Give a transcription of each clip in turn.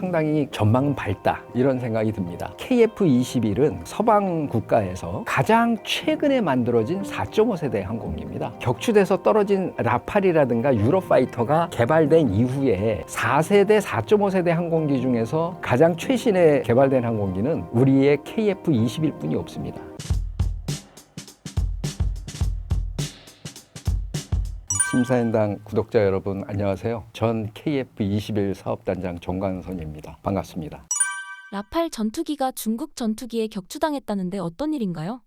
상당히 전망은 밝다 이런 생각이 듭니다. KF-21은 서방 국가에서 가장 최근에 만들어진 4.5세대 항공기입니다. 격추돼서 떨어진 라팔이라든가 유로파이터가 개발된 이후에 4세대, 4.5세대 항공기 중에서 가장 최신에 개발된 항공기는 우리의 KF-21 뿐이 없습니다. 심사인당 구독자 여러분 안녕하세요. 전 KF-21 사업단장 정광선입니다. 반갑습니다. 라팔 전투기가 중국 전투기에 격추당했다는데 어떤 일인가요?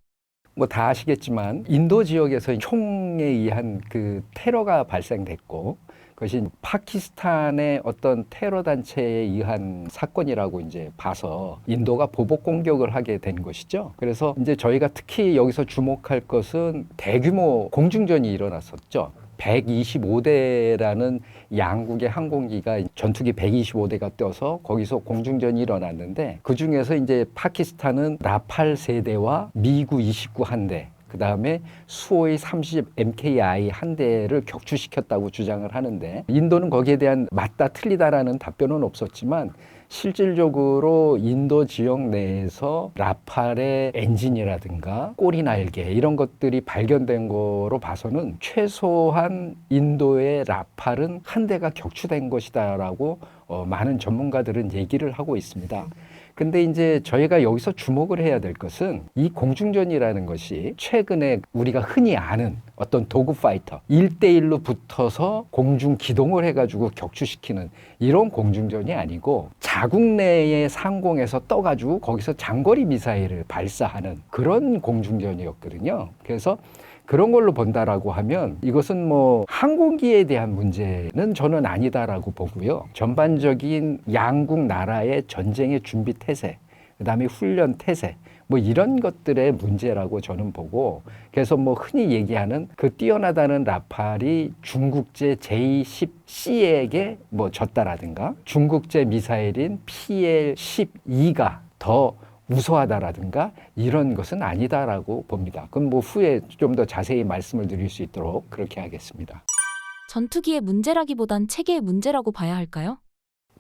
뭐 다 아시겠지만 인도 지역에서 총에 의한 그 테러가 발생됐고 그것이 파키스탄의 어떤 테러 단체에 의한 사건이라고 이제 봐서 인도가 보복 공격을 하게 된 것이죠. 그래서 이제 저희가 특히 여기서 주목할 것은 대규모 공중전이 일어났었죠. 125대라는 양국의 항공기가 전투기 125대가 떠서 거기서 공중전이 일어났는데 그 중에서 이제 파키스탄은 라팔 3대와 미구 29 1대 그 다음에 수호이 30 MKI 1대를 격추시켰다고 주장을 하는데 인도는 거기에 대한 맞다 틀리다라는 답변은 없었지만 실질적으로 인도 지역 내에서 라팔의 엔진이라든가 꼬리 날개 이런 것들이 발견된 거로 봐서는 최소한 인도의 라팔은 한 대가 격추된 것이다라고 많은 전문가들은 얘기를 하고 있습니다. 근데 이제 저희가 여기서 주목을 해야 될 것은 이 공중전이라는 것이 최근에 우리가 흔히 아는 어떤 도그파이터 1대1로 붙어서 공중 기동을 해가지고 격추시키는 이런 공중전이 아니고 자국 내의 상공에서 떠가지고 거기서 장거리 미사일을 발사하는 그런 공중전이었거든요. 그래서 그런 걸로 본다라고 하면 이것은 뭐 항공기에 대한 문제는 저는 아니다라고 보고요. 전반적인 양국 나라의 전쟁의 준비 태세, 그다음에 훈련 태세, 뭐 이런 것들의 문제라고 저는 보고 그래서 뭐 흔히 얘기하는 그 뛰어나다는 라팔이 중국제 J-10C에게 뭐 졌다라든가 중국제 미사일인 PL-12가 더 우수하다라든가 이런 것은 아니다라고 봅니다. 그럼 뭐 후에 좀 더 자세히 말씀을 드릴 수 있도록 그렇게 하겠습니다. 전투기의 문제라기보단 체계의 문제라고 봐야 할까요?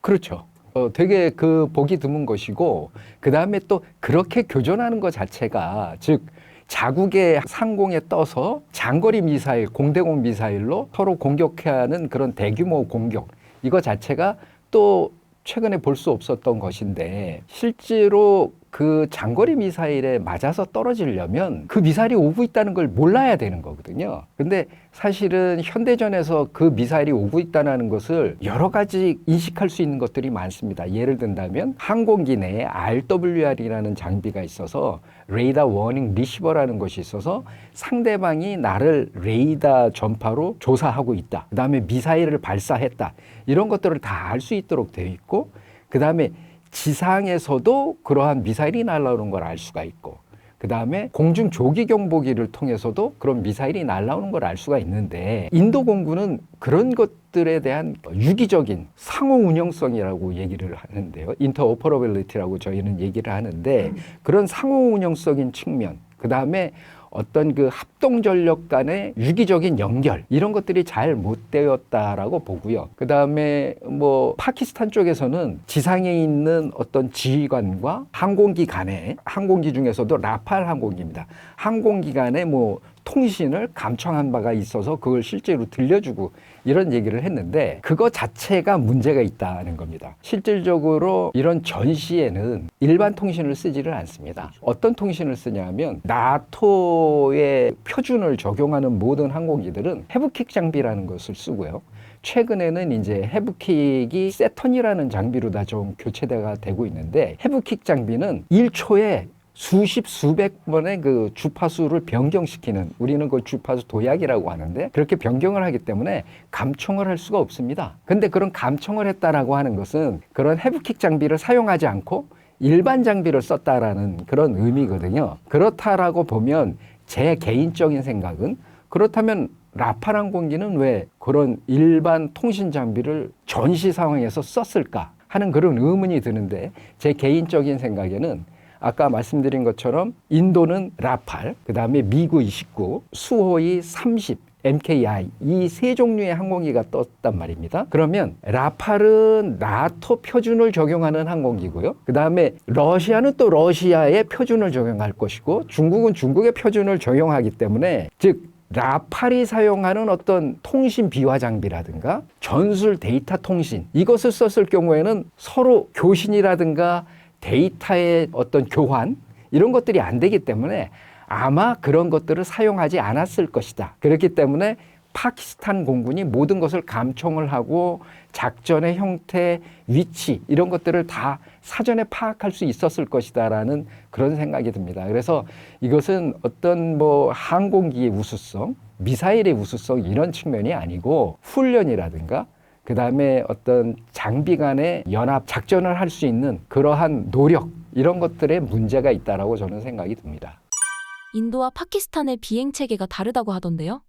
그렇죠. 되게 그 보기 드문 것이고 그 다음에 또 그렇게 교전하는 것 자체가 즉 자국의 상공에 떠서 장거리 미사일, 공대공 미사일로 서로 공격하는 그런 대규모 공격 이거 자체가 또 최근에 볼 수 없었던 것인데 실제로 그 장거리 미사일에 맞아서 떨어지려면 그 미사일이 오고 있다는 걸 몰라야 되는 거거든요. 근데 사실은 현대전에서 그 미사일이 오고 있다는 것을 여러 가지 인식할 수 있는 것들이 많습니다. 예를 든다면 항공기 내에 RWR이라는 장비가 있어서 레이더 워닝 리시버라는 것이 있어서 상대방이 나를 레이더 전파로 조사하고 있다. 그 다음에 미사일을 발사했다. 이런 것들을 다 알 수 있도록 되어 있고 그 다음에 지상에서도 그러한 미사일이 날아오는 걸 알 수가 있고 그 다음에 공중 조기 경보기를 통해서도 그런 미사일이 날아오는 걸 알 수가 있는데 인도 공군은 그런 것들에 대한 유기적인 상호 운영성이라고 얘기를 하는데요. 인터오퍼러빌리티라고 저희는 얘기를 하는데 그런 상호 운영적인 측면 그 다음에 어떤 그 합동 전력 간의 유기적인 연결 이런 것들이 잘 못 되었다라고 보고요. 그 다음에 뭐 파키스탄 쪽에서는 지상에 있는 어떤 지휘관과 항공기 간에 항공기 중에서도 라팔 항공기입니다. 항공기 간에 뭐 통신을 감청한 바가 있어서 그걸 실제로 들려주고 이런 얘기를 했는데 그거 자체가 문제가 있다는 겁니다. 실질적으로 이런 전시에는 일반 통신을 쓰지를 않습니다. 어떤 통신을 쓰냐면 나토의 표준을 적용하는 모든 항공기들은 헤브킥 장비라는 것을 쓰고요. 최근에는 이제 헤브킥이 세턴이라는 장비로 다 좀 교체가 되고 있는데 헤브킥 장비는 1초에 수십 수백 번의 그 주파수를 변경시키는 우리는 그 주파수 도약이라고 하는데 그렇게 변경을 하기 때문에 감청을 할 수가 없습니다. 근데 그런 감청을 했다라고 하는 것은 그런 헤브킥 장비를 사용하지 않고 일반 장비를 썼다라는 그런 의미거든요. 그렇다라고 보면 제 개인적인 생각은 그렇다면 라팔 항공기는 왜 그런 일반 통신 장비를 전시 상황에서 썼을까 하는 그런 의문이 드는데 제 개인적인 생각에는 아까 말씀드린 것처럼 인도는 라팔, 그 다음에 미구 29, 수호이 30 MKI 이 세 종류의 항공기가 떴단 말입니다. 그러면 라팔은 나토 표준을 적용하는 항공기고요. 그 다음에 러시아는 또 러시아의 표준을 적용할 것이고 중국은 중국의 표준을 적용하기 때문에 즉 라팔이 사용하는 어떤 통신 비화 장비라든가 전술 데이터 통신 이것을 썼을 경우에는 서로 교신이라든가 데이터의 어떤 교환 이런 것들이 안 되기 때문에 아마 그런 것들을 사용하지 않았을 것이다. 그렇기 때문에 파키스탄 공군이 모든 것을 감청을 하고 작전의 형태, 위치 이런 것들을 다 사전에 파악할 수 있었을 것이다라는 그런 생각이 듭니다. 그래서 이것은 어떤 뭐 항공기의 우수성, 미사일의 우수성 이런 측면이 아니고 훈련이라든가 그 다음에 어떤 장비 간의 연합 작전을 할 수 있는 그러한 노력 이런 것들에 문제가 있다라고 저는 생각이 듭니다. 인도와 파키스탄의 비행 체계가 다르다고 하던데요.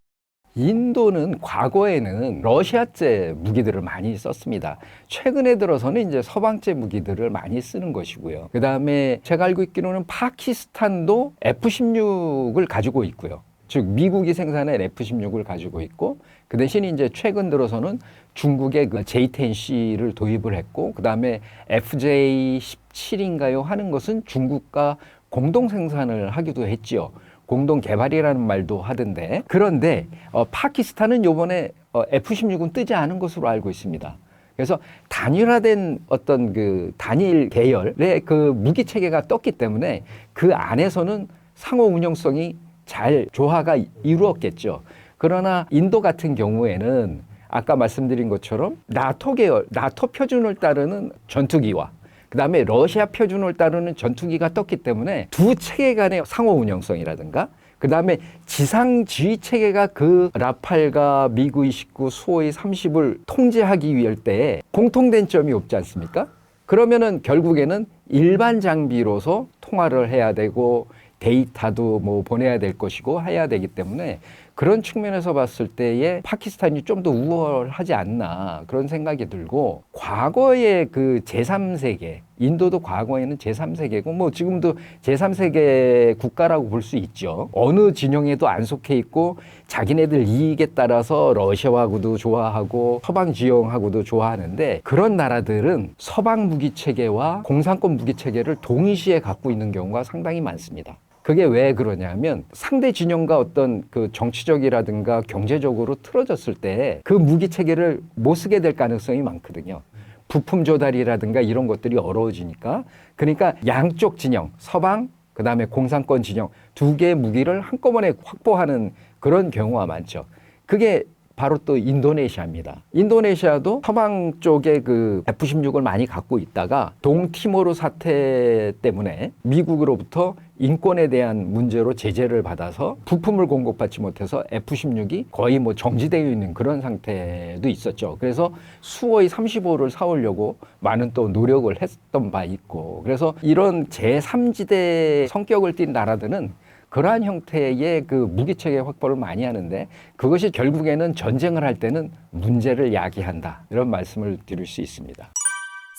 인도는 과거에는 러시아제 무기들을 많이 썼습니다. 최근에 들어서는 이제 서방제 무기들을 많이 쓰는 것이고요. 그 다음에 제가 알고 있기로는 파키스탄도 F-16을 가지고 있고요. 즉 미국이 생산한 F-16을 가지고 있고 그 대신 이제 최근 들어서는 중국의 그 J-10C를 도입을 했고 그 다음에 FJ-17인가요 하는 것은 중국과 공동 생산을 하기도 했지요. 공동 개발이라는 말도 하던데 그런데 파키스탄은 요번에 F-16은 뜨지 않은 것으로 알고 있습니다. 그래서 단일화된 어떤 그 단일 계열의 그 무기 체계가 떴기 때문에 그 안에서는 상호 운용성이 잘 조화가 이루었겠죠. 그러나 인도 같은 경우에는 아까 말씀드린 것처럼 나토 계열, 나토 표준을 따르는 전투기와 그 다음에 러시아 표준을 따르는 전투기가 떴기 때문에 두 체계 간의 상호 운영성이라든가 그 다음에 지상 지휘 체계가 그 라팔과 미그-29, 수호이 30을 통제하기 위할 때에 공통된 점이 없지 않습니까? 그러면은 결국에는 일반 장비로서 통화를 해야 되고 데이터도 뭐 보내야 될 것이고 해야 되기 때문에 그런 측면에서 봤을 때에 파키스탄이 좀 더 우월하지 않나 그런 생각이 들고 과거의 그 제3세계 인도도 과거에는 제3세계고 뭐 지금도 제3세계 국가라고 볼 수 있죠. 어느 진영에도 안 속해 있고 자기네들 이익에 따라서 러시아하고도 좋아하고 서방 지형하고도 좋아하는데 그런 나라들은 서방 무기 체계와 공산권 무기 체계를 동시에 갖고 있는 경우가 상당히 많습니다. 그게 왜 그러냐면 상대 진영과 어떤 그 정치적이라든가 경제적으로 틀어졌을 때 그 무기 체계를 못 쓰게 될 가능성이 많거든요. 부품 조달이라든가 이런 것들이 어려워지니까 그러니까 양쪽 진영 서방 그다음에 공산권 진영 두 개의 무기를 한꺼번에 확보하는 그런 경우가 많죠. 그게 바로 또 인도네시아입니다. 인도네시아도 서방 쪽에 그 F-16을 많이 갖고 있다가 동티모르 사태 때문에 미국으로부터 인권에 대한 문제로 제재를 받아서 부품을 공급받지 못해서 F-16이 거의 뭐 정지되어 있는 그런 상태도 있었죠. 그래서 수호이 35를 사오려고 많은 또 노력을 했던 바 있고 그래서 이런 제3지대 성격을 띈 나라들은 그러한 형태의 그 무기체계 확보를 많이 하는데 그것이 결국에는 전쟁을 할 때는 문제를 야기한다. 이런 말씀을 드릴 수 있습니다.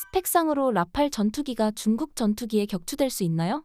스펙상으로 라팔 전투기가 중국 전투기에 격추될 수 있나요?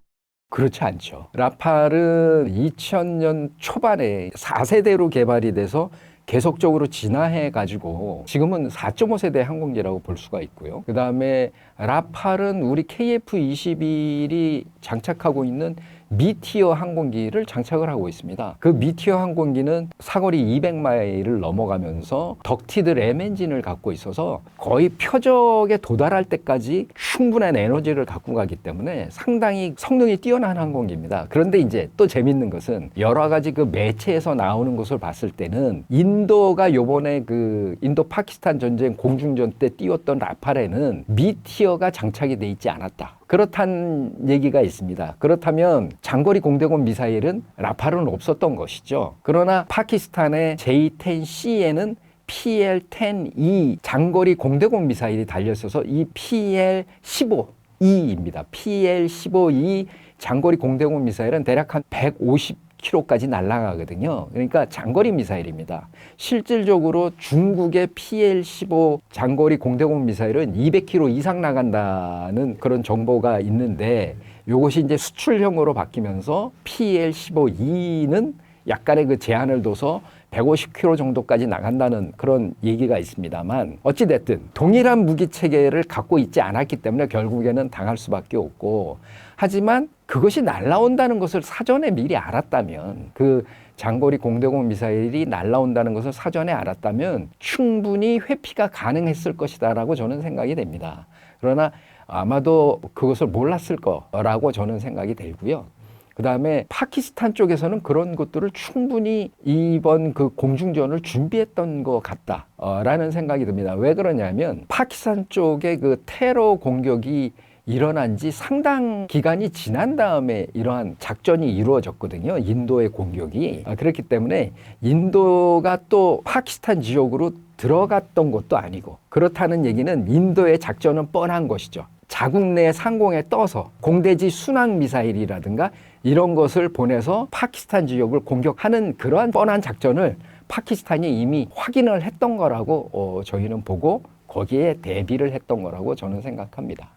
그렇지 않죠. 라팔은 2000년 초반에 4세대로 개발이 돼서 계속적으로 진화해 가지고 지금은 4.5세대 항공기라고 볼 수가 있고요. 그 다음에 라팔은 우리 KF-21이 장착하고 있는 미티어 항공기를 장착을 하고 있습니다. 그 미티어 항공기는 사거리 200마일을 넘어가면서 덕티드 램 엔진을 갖고 있어서 거의 표적에 도달할 때까지 충분한 에너지를 갖고 가기 때문에 상당히 성능이 뛰어난 항공기입니다. 그런데 이제 또 재밌는 것은 여러 가지 그 매체에서 나오는 것을 봤을 때는 인도가 요번에 그 인도 파키스탄 전쟁 공중전 때 띄웠던 라팔에는 미티어가 장착이 돼 있지 않았다. 그렇다는 얘기가 있습니다. 그렇다면 장거리 공대공 미사일은 라팔은 없었던 것이죠. 그러나 파키스탄의 J-10C에는 PL-10E 장거리 공대공 미사일이 달려있어서 이 PL-15E입니다. PL-15E 장거리 공대공 미사일은 대략 한 150km까지 날아가거든요. 그러니까 장거리 미사일입니다. 실질적으로 중국의 PL-15 장거리 공대공 미사일은 200km 이상 나간다는 그런 정보가 있는데 이것이 이제 수출형으로 바뀌면서 PL-15E는 약간의 그 제한을 둬서 150km 정도까지 나간다는 그런 얘기가 있습니다만 어찌됐든 동일한 무기 체계를 갖고 있지 않았기 때문에 결국에는 당할 수밖에 없고, 하지만 그것이 날아온다는 것을 사전에 미리 알았다면, 그 장거리 공대공 미사일이 날아온다는 것을 사전에 알았다면 충분히 회피가 가능했을 것이다라고 저는 생각이 됩니다. 그러나 아마도 그것을 몰랐을 거라고 저는 생각이 들고요. 그 다음에 파키스탄 쪽에서는 그런 것들을 충분히 이번 그 공중전을 준비했던 것 같다라는 생각이 듭니다. 왜 그러냐면 파키스탄 쪽에 그 테러 공격이 일어난 지 상당 기간이 지난 다음에 이러한 작전이 이루어졌거든요. 인도의 공격이. 그렇기 때문에 인도가 또 파키스탄 지역으로 들어갔던 것도 아니고, 그렇다는 얘기는 인도의 작전은 뻔한 것이죠. 자국 내 상공에 떠서 공대지 순항 미사일이라든가 이런 것을 보내서 파키스탄 지역을 공격하는 그러한 뻔한 작전을 파키스탄이 이미 확인을 했던 거라고 저희는 보고 거기에 대비를 했던 거라고 저는 생각합니다.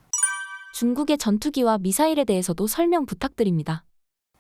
중국의 전투기와 미사일에 대해서도 설명 부탁드립니다.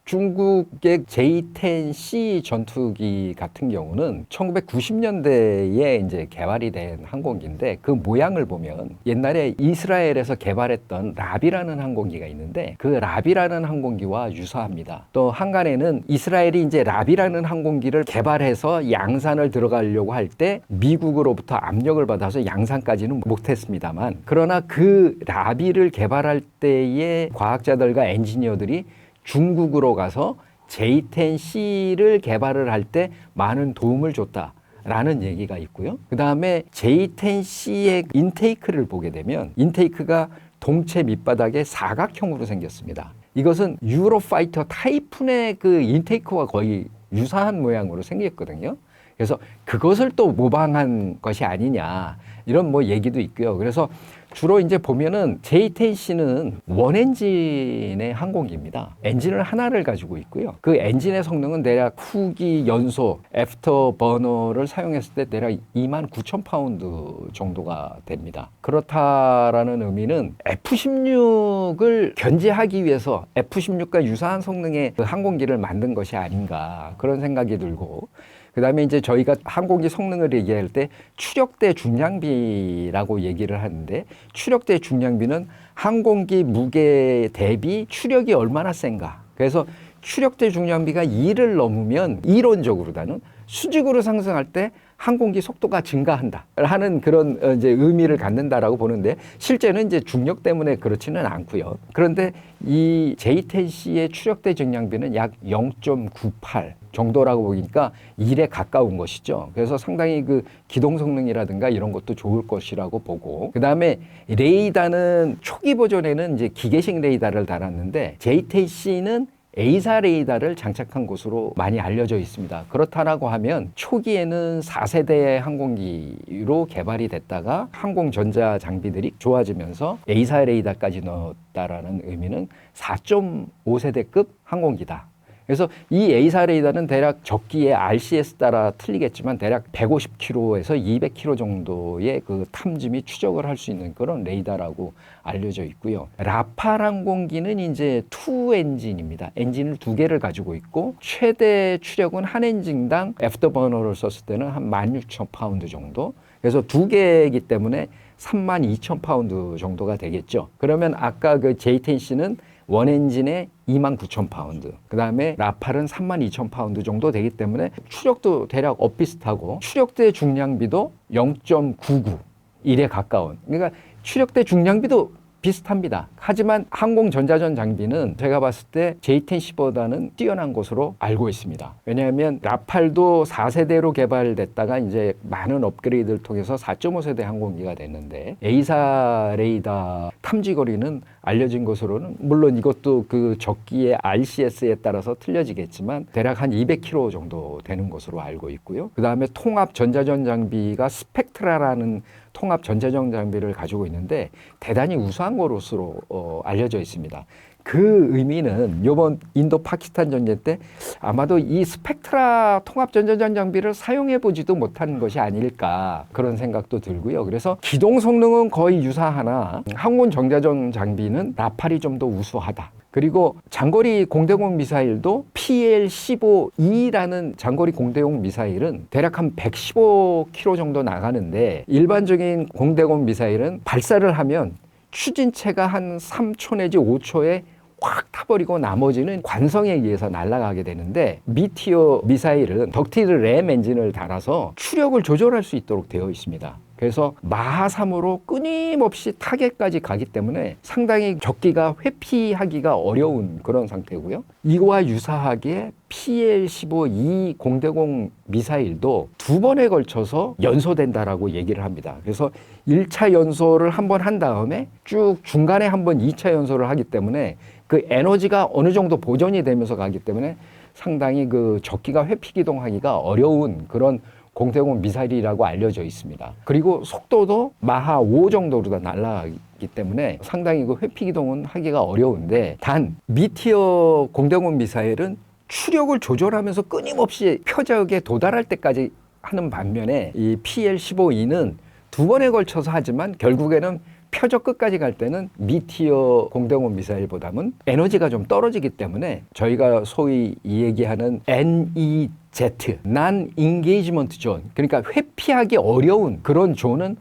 중국의 J-10C 전투기 같은 경우는 1990년대에 이제 개발이 된 항공기인데, 그 모양을 보면 옛날에 이스라엘에서 개발했던 라비라는 항공기가 있는데 그 라비라는 항공기와 유사합니다. 또 한간에는 이스라엘이 이제 라비라는 항공기를 개발해서 양산을 들어가려고 할 때 미국으로부터 압력을 받아서 양산까지는 못했습니다만, 그러나 그 라비를 개발할 때의 과학자들과 엔지니어들이 중국으로 가서 J-10C를 개발을 할 때 많은 도움을 줬다라는 얘기가 있고요. 그 다음에 J-10C의 인테이크를 보게 되면 인테이크가 동체 밑바닥에 사각형으로 생겼습니다. 이것은 유로파이터 타이푼의 그 인테이크와 거의 유사한 모양으로 생겼거든요. 그래서 그것을 또 모방한 것이 아니냐, 이런 뭐 얘기도 있고요. 그래서 주로 이제 보면은 J-10C는 원엔진의 항공기입니다. 엔진을 하나를 가지고 있고요. 그 엔진의 성능은 대략 후기 연소, 애프터 버너를 사용했을 때 대략 29,000파운드 정도가 됩니다. 그렇다라는 의미는 F-16을 견제하기 위해서 F-16과 유사한 성능의 그 항공기를 만든 것이 아닌가, 그런 생각이 들고, 그 다음에 이제 저희가 항공기 성능을 얘기할 때 추력대 중량비라고 얘기를 하는데, 추력대 중량비는 항공기 무게 대비 추력이 얼마나 센가. 그래서 추력대 중량비가 2를 넘으면 이론적으로다는 수직으로 상승할 때 항공기 속도가 증가한다 하는 그런 이제 의미를 갖는다라고 보는데, 실제는 이제 중력 때문에 그렇지는 않고요. 그런데 이 J-10C의 추력대 중량비는 약 0.98 정도라고 보니까 1에 가까운 것이죠. 그래서 상당히 그 기동 성능이라든가 이런 것도 좋을 것이라고 보고, 그 다음에 레이더는 초기 버전에는 이제 기계식 레이더를 달았는데 J-10C는 A사 레이더를 장착한 것으로 많이 알려져 있습니다. 그렇다라고 하면 초기에는 4세대 항공기로 개발이 됐다가 항공전자 장비들이 좋아지면서 A사 레이더까지 넣었다라는 의미는 4.5세대급 항공기다. 그래서 이 A사 레이더는 대략 적기의 RCS 따라 틀리겠지만 대략 150km에서 200km 정도의 그 탐지미 추적을 할 수 있는 그런 레이더라고 알려져 있고요. 라팔 항공기는 이제 투 엔진입니다. 엔진을 2개를 가지고 있고 최대 추력은 한 엔진당 애프터버너를 썼을 때는 한 16,000파운드 정도. 그래서 2개이기 때문에 32,000파운드 정도가 되겠죠. 그러면 아까 그 J-10C는 원엔진에 29,000파운드, 그 다음에 라팔은 32,000파운드 정도 되기 때문에 추력도 대략 엇비슷하고 추력대 중량비도 0.99, 1에 가까운, 그러니까 추력대 중량비도 비슷합니다. 하지만 항공전자전 장비는 제가 봤을 때 J-10C보다는 뛰어난 것으로 알고 있습니다. 왜냐하면 라팔도 4세대로 개발됐다가 이제 많은 업그레이드를 통해서 4.5세대 항공기가 됐는데 A사 레이더 탐지거리는 알려진 것으로는 물론 이것도 그 적기의 RCS에 따라서 틀려지겠지만 대략 한 200km 정도 되는 것으로 알고 있고요. 그 다음에 통합 전자전 장비가 스펙트라라는 통합 전자전 장비를 가지고 있는데 대단히 우수한 것으로 알려져 있습니다. 그 의미는 이번 인도 파키스탄 전쟁 때 아마도 이 스펙트라 통합 전자전 장비를 사용해 보지도 못한 것이 아닐까 그런 생각도 들고요. 그래서 기동 성능은 거의 유사하나 항공 정자전 장비는 라팔이 좀 더 우수하다. 그리고 장거리 공대공 미사일도 PL-15E라는 장거리 공대공 미사일은 대략 한 115km 정도 나가는데 일반적인 공대공 미사일은 발사를 하면 추진체가 한 3초 내지 5초에 확 타버리고 나머지는 관성에 의해서 날아가게 되는데 미티어 미사일은 덕티드 램 엔진을 달아서 추력을 조절할 수 있도록 되어 있습니다. 그래서 마하 3으로 끊임없이 타겟까지 가기 때문에 상당히 적기가 회피하기가 어려운 그런 상태고요. 이와 유사하게 PL-15E 공대공 미사일도 2번에 걸쳐서 연소된다라고 얘기를 합니다. 그래서 1차 연소를 한번 한 다음에 쭉 중간에 한번 2차 연소를 하기 때문에 그 에너지가 어느 정도 보존이 되면서 가기 때문에 상당히 그 적기가 회피 기동하기가 어려운 그런 공대공 미사일이라고 알려져 있습니다. 그리고 속도도 마하 5 정도로 날아가기 때문에 상당히 그 회피 기동은 하기가 어려운데 단 미티어 공대공 미사일은 추력을 조절하면서 끊임없이 표적에 도달할 때까지 하는 반면에 이 PL-15E는 2번에 걸쳐서 하지만 결국에는 표적 끝까지 갈 때는 미티어 공대공 미사일보다는 에너지가 좀 떨어지기 때문에 저희가 소위 얘기하는 NEZ, Non-Engagement Zone, 그러니까 회피하기 어려운 그런 존은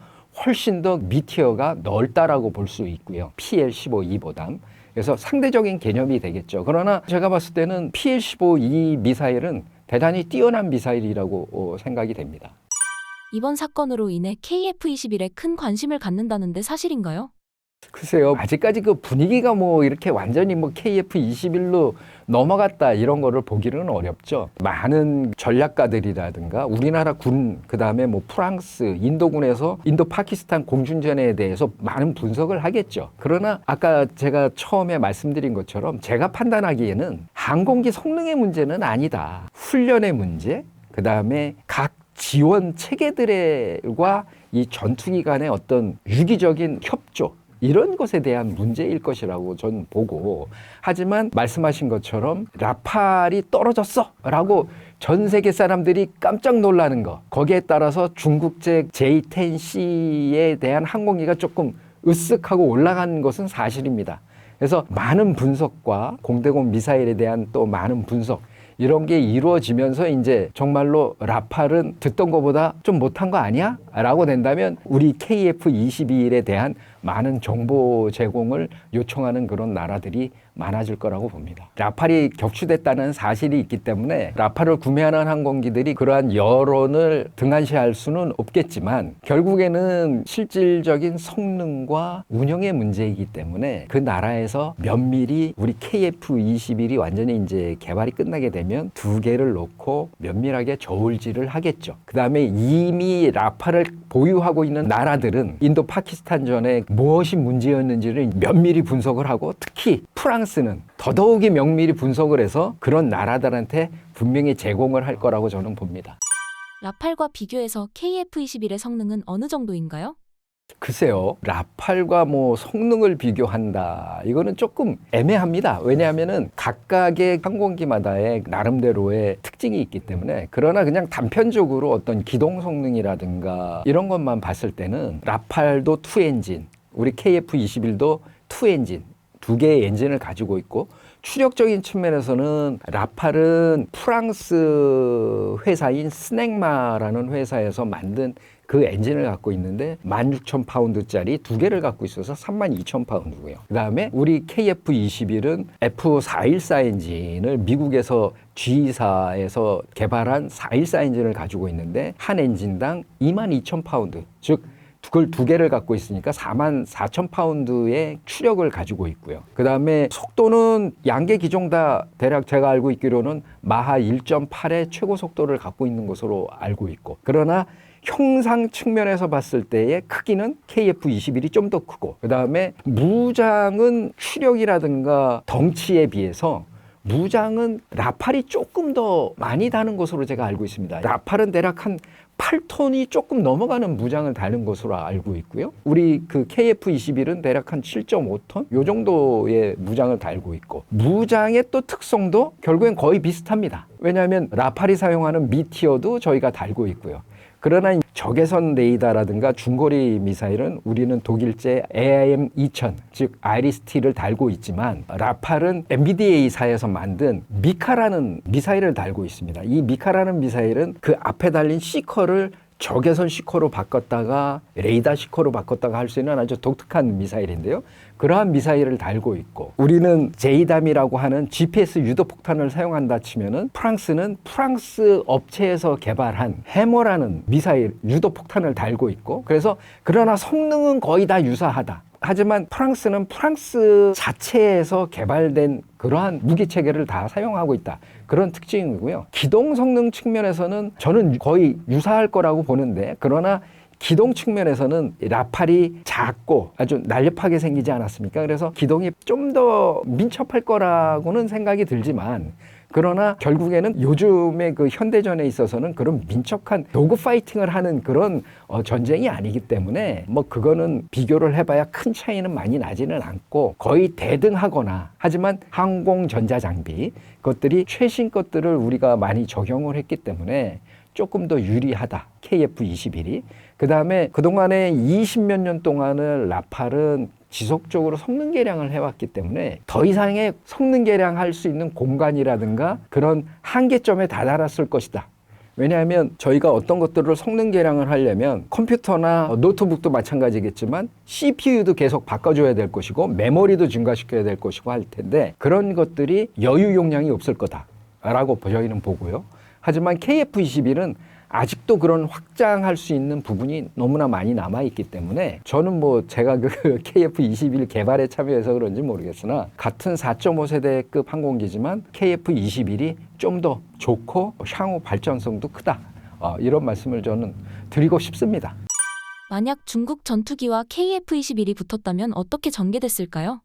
훨씬 더 미티어가 넓다라고 볼 수 있고요. PL-15E보다. 그래서 상대적인 개념이 되겠죠. 그러나 제가 봤을 때는 PL-15E 미사일은 대단히 뛰어난 미사일이라고 생각이 됩니다. 이번 사건으로 인해 KF-21에 큰 관심을 갖는다는데 사실인가요? 글쎄요. 아직까지 그 분위기가 뭐 이렇게 완전히 뭐 KF-21로 넘어갔다 이런 거를 보기는 어렵죠. 많은 전략가들이라든가 우리나라 군, 그다음에 뭐 프랑스, 인도군에서 인도 파키스탄 공중전에 대해서 많은 분석을 하겠죠. 그러나 아까 제가 처음에 말씀드린 것처럼 제가 판단하기에는 항공기 성능의 문제는 아니다. 훈련의 문제, 그다음에 각 지원 체계들과 이 전투기 간의 어떤 유기적인 협조 이런 것에 대한 문제일 것이라고 저는 보고, 하지만 말씀하신 것처럼 라팔이 떨어졌어 라고 전 세계 사람들이 깜짝 놀라는 거, 거기에 따라서 중국제 J-10C에 대한 항공기가 조금 으쓱하고 올라간 것은 사실입니다. 그래서 많은 분석과 공대공 미사일에 대한 또 많은 분석 이런 게 이루어지면서 이제 정말로 라팔은 듣던 것보다 좀 못한 거 아니야? 라고 된다면 우리 KF-21에 대한 많은 정보 제공을 요청하는 그런 나라들이 많아질 거라고 봅니다. 라팔이 격추됐다는 사실이 있기 때문에 라팔을 구매하는 항공기들이 그러한 여론을 등한시할 수는 없겠지만 결국에는 실질적인 성능과 운영의 문제이기 때문에 그 나라에서 면밀히 우리 KF-21이 완전히 이제 개발이 끝나게 되면 2개를 놓고 면밀하게 저울질을 하겠죠. 그 다음에 이미 라팔을 보유하고 있는 나라들은 인도 파키스탄 전에 무엇이 문제였는지를 면밀히 분석을 하고 특히 프랑스는 더더욱이 면밀히 분석을 해서 그런 나라들한테 분명히 제공을 할 거라고 저는 봅니다. 라팔과 비교해서 KF-21의 성능은 어느 정도인가요? 글쎄요, 라팔과 뭐 성능을 비교한다 이거는 조금 애매합니다. 왜냐하면은 각각의 항공기마다의 나름대로의 특징이 있기 때문에. 그러나 그냥 단편적으로 어떤 기동 성능이라든가 이런 것만 봤을 때는 라팔도 2엔진, 우리 KF-21도 2엔진, 2개의 엔진을 가지고 있고, 추력적인 측면에서는 라팔은 프랑스 회사인 스넥마라는 회사에서 만든 그 엔진을 갖고 있는데 16,000파운드짜리 2개를 갖고 있어서 32,000파운드고요. 그 다음에 우리 KF-21은 F414 엔진을 미국에서 G사에서 개발한 414 엔진을 가지고 있는데 한 엔진당 22,000파운드, 즉 그걸 2개를 갖고 있으니까 44,000파운드의 추력을 가지고 있고요. 그 다음에 속도는 양계 기종 다 대략 제가 알고 있기로는 마하 1.8의 최고 속도를 갖고 있는 것으로 알고 있고, 그러나 형상 측면에서 봤을 때의 크기는 KF-21이 좀 더 크고, 그 다음에 무장은 추력이라든가 덩치에 비해서 무장은 라팔이 조금 더 많이 다는 것으로 제가 알고 있습니다. 라팔은 대략 한 8톤이 조금 넘어가는 무장을 다는 것으로 알고 있고요. 우리 그 KF-21은 대략 한 7.5톤? 요 정도의 무장을 달고 있고, 무장의 또 특성도 결국엔 거의 비슷합니다. 왜냐하면 라팔이 사용하는 미티어도 저희가 달고 있고요. 그러나 적외선 레이더라든가 중거리 미사일은 우리는 독일제 AIM-2000, 즉 아이리스-T를 달고 있지만, 라팔은 MBDA사에서 만든 미카라는 미사일을 달고 있습니다. 이 미카라는 미사일은 그 앞에 달린 시커를 적외선 시커로 바꿨다가 레이더 시커로 바꿨다가 할 수 있는 아주 독특한 미사일인데요. 그러한 미사일을 달고 있고, 우리는 제이담이라고 하는 GPS 유도폭탄을 사용한다 치면은 프랑스는 프랑스 업체에서 개발한 해머라는 미사일 유도폭탄을 달고 있고, 그래서 그러나 성능은 거의 다 유사하다. 하지만 프랑스는 프랑스 자체에서 개발된 그러한 무기 체계를 다 사용하고 있다. 그런 특징이고요. 기동 성능 측면에서는 저는 거의 유사할 거라고 보는데, 그러나 기동 측면에서는 라팔이 작고 아주 날렵하게 생기지 않았습니까? 그래서 기동이 좀 더 민첩할 거라고는 생각이 들지만, 그러나 결국에는 요즘의 그 현대전에 있어서는 그런 민첩한 도그 파이팅을 하는 그런 전쟁이 아니기 때문에 뭐 그거는 비교를 해봐야 큰 차이는 많이 나지는 않고 거의 대등하거나, 하지만 항공 전자 장비 그것들이 최신 것들을 우리가 많이 적용을 했기 때문에 조금 더 유리하다. KF-21이. 그 다음에 그동안에 20몇 년 동안을 라팔은 지속적으로 성능 개량을 해왔기 때문에 더 이상의 성능 개량할 수 있는 공간이라든가 그런 한계점에 다다랐을 것이다. 왜냐하면 저희가 어떤 것들을 성능 개량을 하려면 컴퓨터나 노트북도 마찬가지겠지만 CPU도 계속 바꿔줘야 될 것이고 메모리도 증가시켜야 될 것이고 할 텐데, 그런 것들이 여유 용량이 없을 거다라고 저희는 보고요. 하지만 KF-21은 아직도 그런 확장할 수 있는 부분이 너무나 많이 남아있기 때문에, 저는 뭐 제가 그 KF-21 개발에 참여해서 그런지 모르겠으나 같은 4.5세대급 항공기지만 KF-21이 좀 더 좋고 향후 발전성도 크다. 이런 말씀을 저는 드리고 싶습니다. 만약 중국 전투기와 KF-21이 붙었다면 어떻게 전개됐을까요?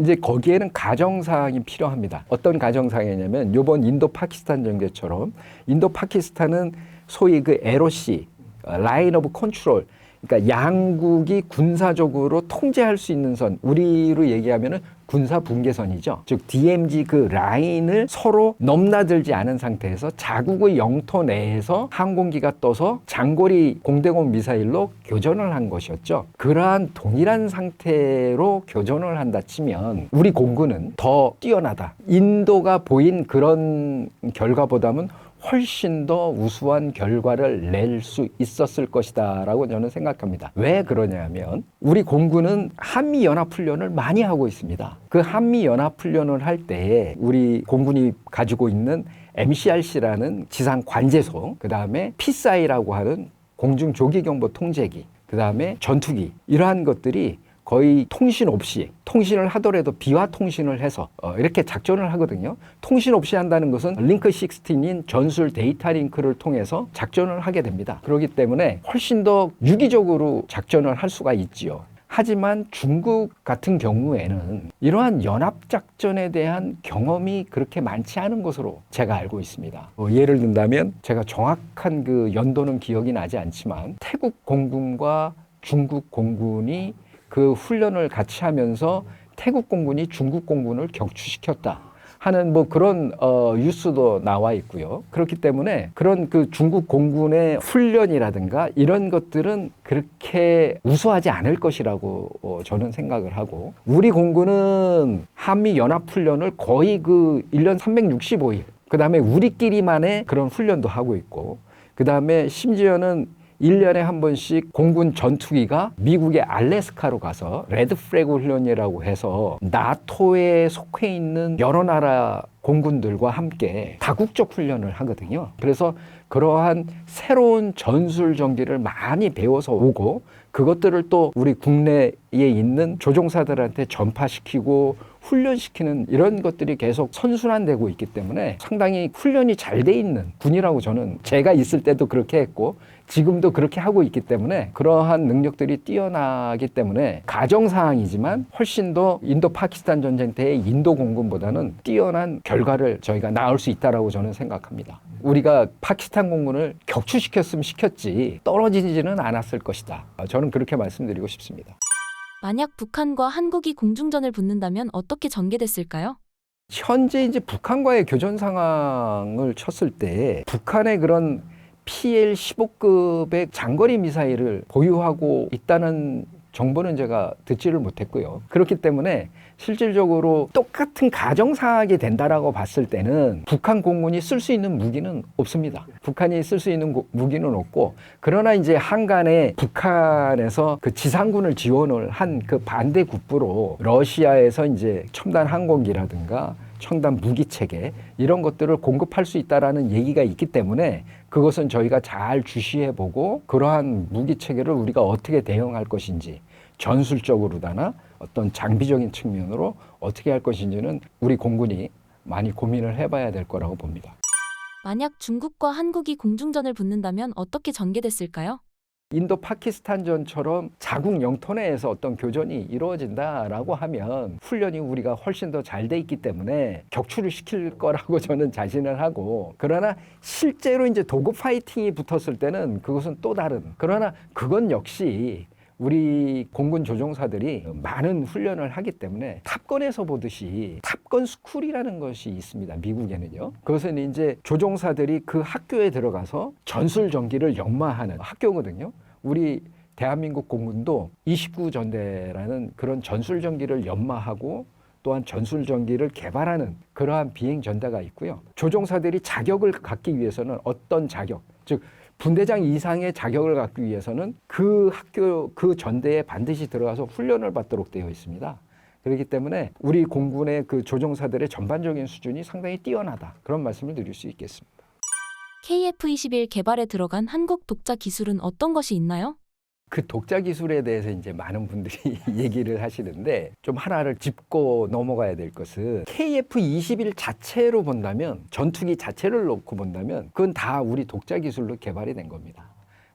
이제 거기에는 가정사항이 필요합니다. 어떤 가정사항이냐면, 이번 인도 파키스탄 전개처럼 인도 파키스탄은 소위 그 LOC, 라인 오브 컨트롤, 그러니까 양국이 군사적으로 통제할 수 있는 선, 우리로 얘기하면은 군사 분계선이죠. 즉 DMZ 그 라인을 서로 넘나들지 않은 상태에서 자국의 영토 내에서 항공기가 떠서 장거리 공대공 미사일로 교전을 한 것이었죠. 그러한 동일한 상태로 교전을 한다 치면 우리 공군은 더 뛰어나다. 인도가 보인 그런 결과보다는 훨씬 더 우수한 결과를 낼 수 있었을 것이다 라고 저는 생각합니다. 왜 그러냐면, 우리 공군은 한미연합훈련을 많이 하고 있습니다. 그 한미연합훈련을 할 때에 우리 공군이 가지고 있는 MCRC라는 지상 관제소, 그 다음에 PSI라고 하는 공중조기경보 통제기, 그 다음에 전투기, 이러한 것들이 거의 통신 없이, 통신을 하더라도 비화 통신을 해서 이렇게 작전을 하거든요. 통신 없이 한다는 것은 링크 16인 전술 데이터 링크를 통해서 작전을 하게 됩니다. 그렇기 때문에 훨씬 더 유기적으로 작전을 할 수가 있지요. 하지만 중국 같은 경우에는 이러한 연합작전에 대한 경험이 그렇게 많지 않은 것으로 제가 알고 있습니다. 예를 든다면, 제가 정확한 그 연도는 기억이 나지 않지만 태국 공군과 중국 공군이 그 훈련을 같이 하면서 태국 공군이 중국 공군을 격추시켰다 하는 뭐 그런 뉴스도 나와 있고요. 그렇기 때문에 그런 그 중국 공군의 훈련이라든가 이런 것들은 그렇게 우수하지 않을 것이라고 저는 생각을 하고, 우리 공군은 한미 연합 훈련을 거의 그 1년 365일, 그 다음에 우리끼리만의 그런 훈련도 하고 있고, 그 다음에 심지어는 1년에 한 번씩 공군 전투기가 미국의 알래스카로 가서 레드 플래그 훈련이라고 해서 나토에 속해 있는 여러 나라 공군들과 함께 다국적 훈련을 하거든요. 그래서 그러한 새로운 전술 전기를 많이 배워서 오고, 그것들을 또 우리 국내에 있는 조종사들한테 전파시키고 훈련시키는 이런 것들이 계속 선순환되고 있기 때문에 상당히 훈련이 잘 돼 있는 군이라고 저는 제가 있을 때도 그렇게 했고 지금도 그렇게 하고 있기 때문에 그러한 능력들이 뛰어나기 때문에 가정사항이지만 훨씬 더 인도 파키스탄 전쟁 때의 인도 공군보다는 뛰어난 결과를 저희가 낳을 수 있다라고 저는 생각합니다. 우리가 파키스탄 공군을 격추시켰으면 시켰지 떨어지지는 않았을 것이다. 저는 그렇게 말씀드리고 싶습니다. 만약 북한과 한국이 공중전을 붙는다면 어떻게 전개됐을까요? 현재 이제 북한과의 교전 상황을 쳤을 때 북한의 그런 PL-15급의 장거리 미사일을 보유하고 있다는 정보는 제가 듣지를 못했고요. 그렇기 때문에 실질적으로 똑같은 가정사하게 된다라고 봤을 때는 북한 공군이 쓸 수 있는 무기는 없습니다. 북한이 쓸 수 있는 무기는 없고, 그러나 이제 한간에 북한에서 그 지상군을 지원을 한 그 반대 국부로 러시아에서 이제 첨단 항공기라든가 첨단 무기 체계 이런 것들을 공급할 수 있다라는 얘기가 있기 때문에 그것은 저희가 잘 주시해보고 그러한 무기 체계를 우리가 어떻게 대응할 것인지 전술적으로다나 어떤 장비적인 측면으로 어떻게 할 것인지는 우리 공군이 많이 고민을 해봐야 될 거라고 봅니다. 만약 중국과 한국이 공중전을 붙는다면 어떻게 전개됐을까요? 인도 파키스탄전처럼 자국 영토 내에서 어떤 교전이 이루어진다라고 하면 훈련이 우리가 훨씬 더 잘 돼 있기 때문에 격추를 시킬 거라고 저는 자신을 하고, 그러나 실제로 이제 도구 파이팅이 붙었을 때는 그것은 또 다른, 그러나 그건 역시 우리 공군 조종사들이 많은 훈련을 하기 때문에 탑건에서 보듯이 탑건 스쿨이라는 것이 있습니다. 미국에는요. 그것은 이제 조종사들이 그 학교에 들어가서 전술 전기를 연마하는 학교거든요. 우리 대한민국 공군도 29전대라는 그런 전술 전기를 연마하고 또한 전술 전기를 개발하는 그러한 비행 전대가 있고요. 조종사들이 자격을 갖기 위해서는 어떤 자격, 즉 분대장 이상의 자격을 갖기 위해서는 그 학교, 그 전대에 반드시 들어가서 훈련을 받도록 되어 있습니다. 그렇기 때문에 우리 공군의 그 조종사들의 전반적인 수준이 상당히 뛰어나다. 그런 말씀을 드릴 수 있겠습니다. KF-21 개발에 들어간 한국 독자 기술은 어떤 것이 있나요? 그 독자 기술에 대해서 이제 많은 분들이 얘기를 하시는데 좀 하나를 짚고 넘어가야 될 것은 KF-21 자체로 본다면, 전투기 자체를 놓고 본다면 그건 다 우리 독자 기술로 개발이 된 겁니다.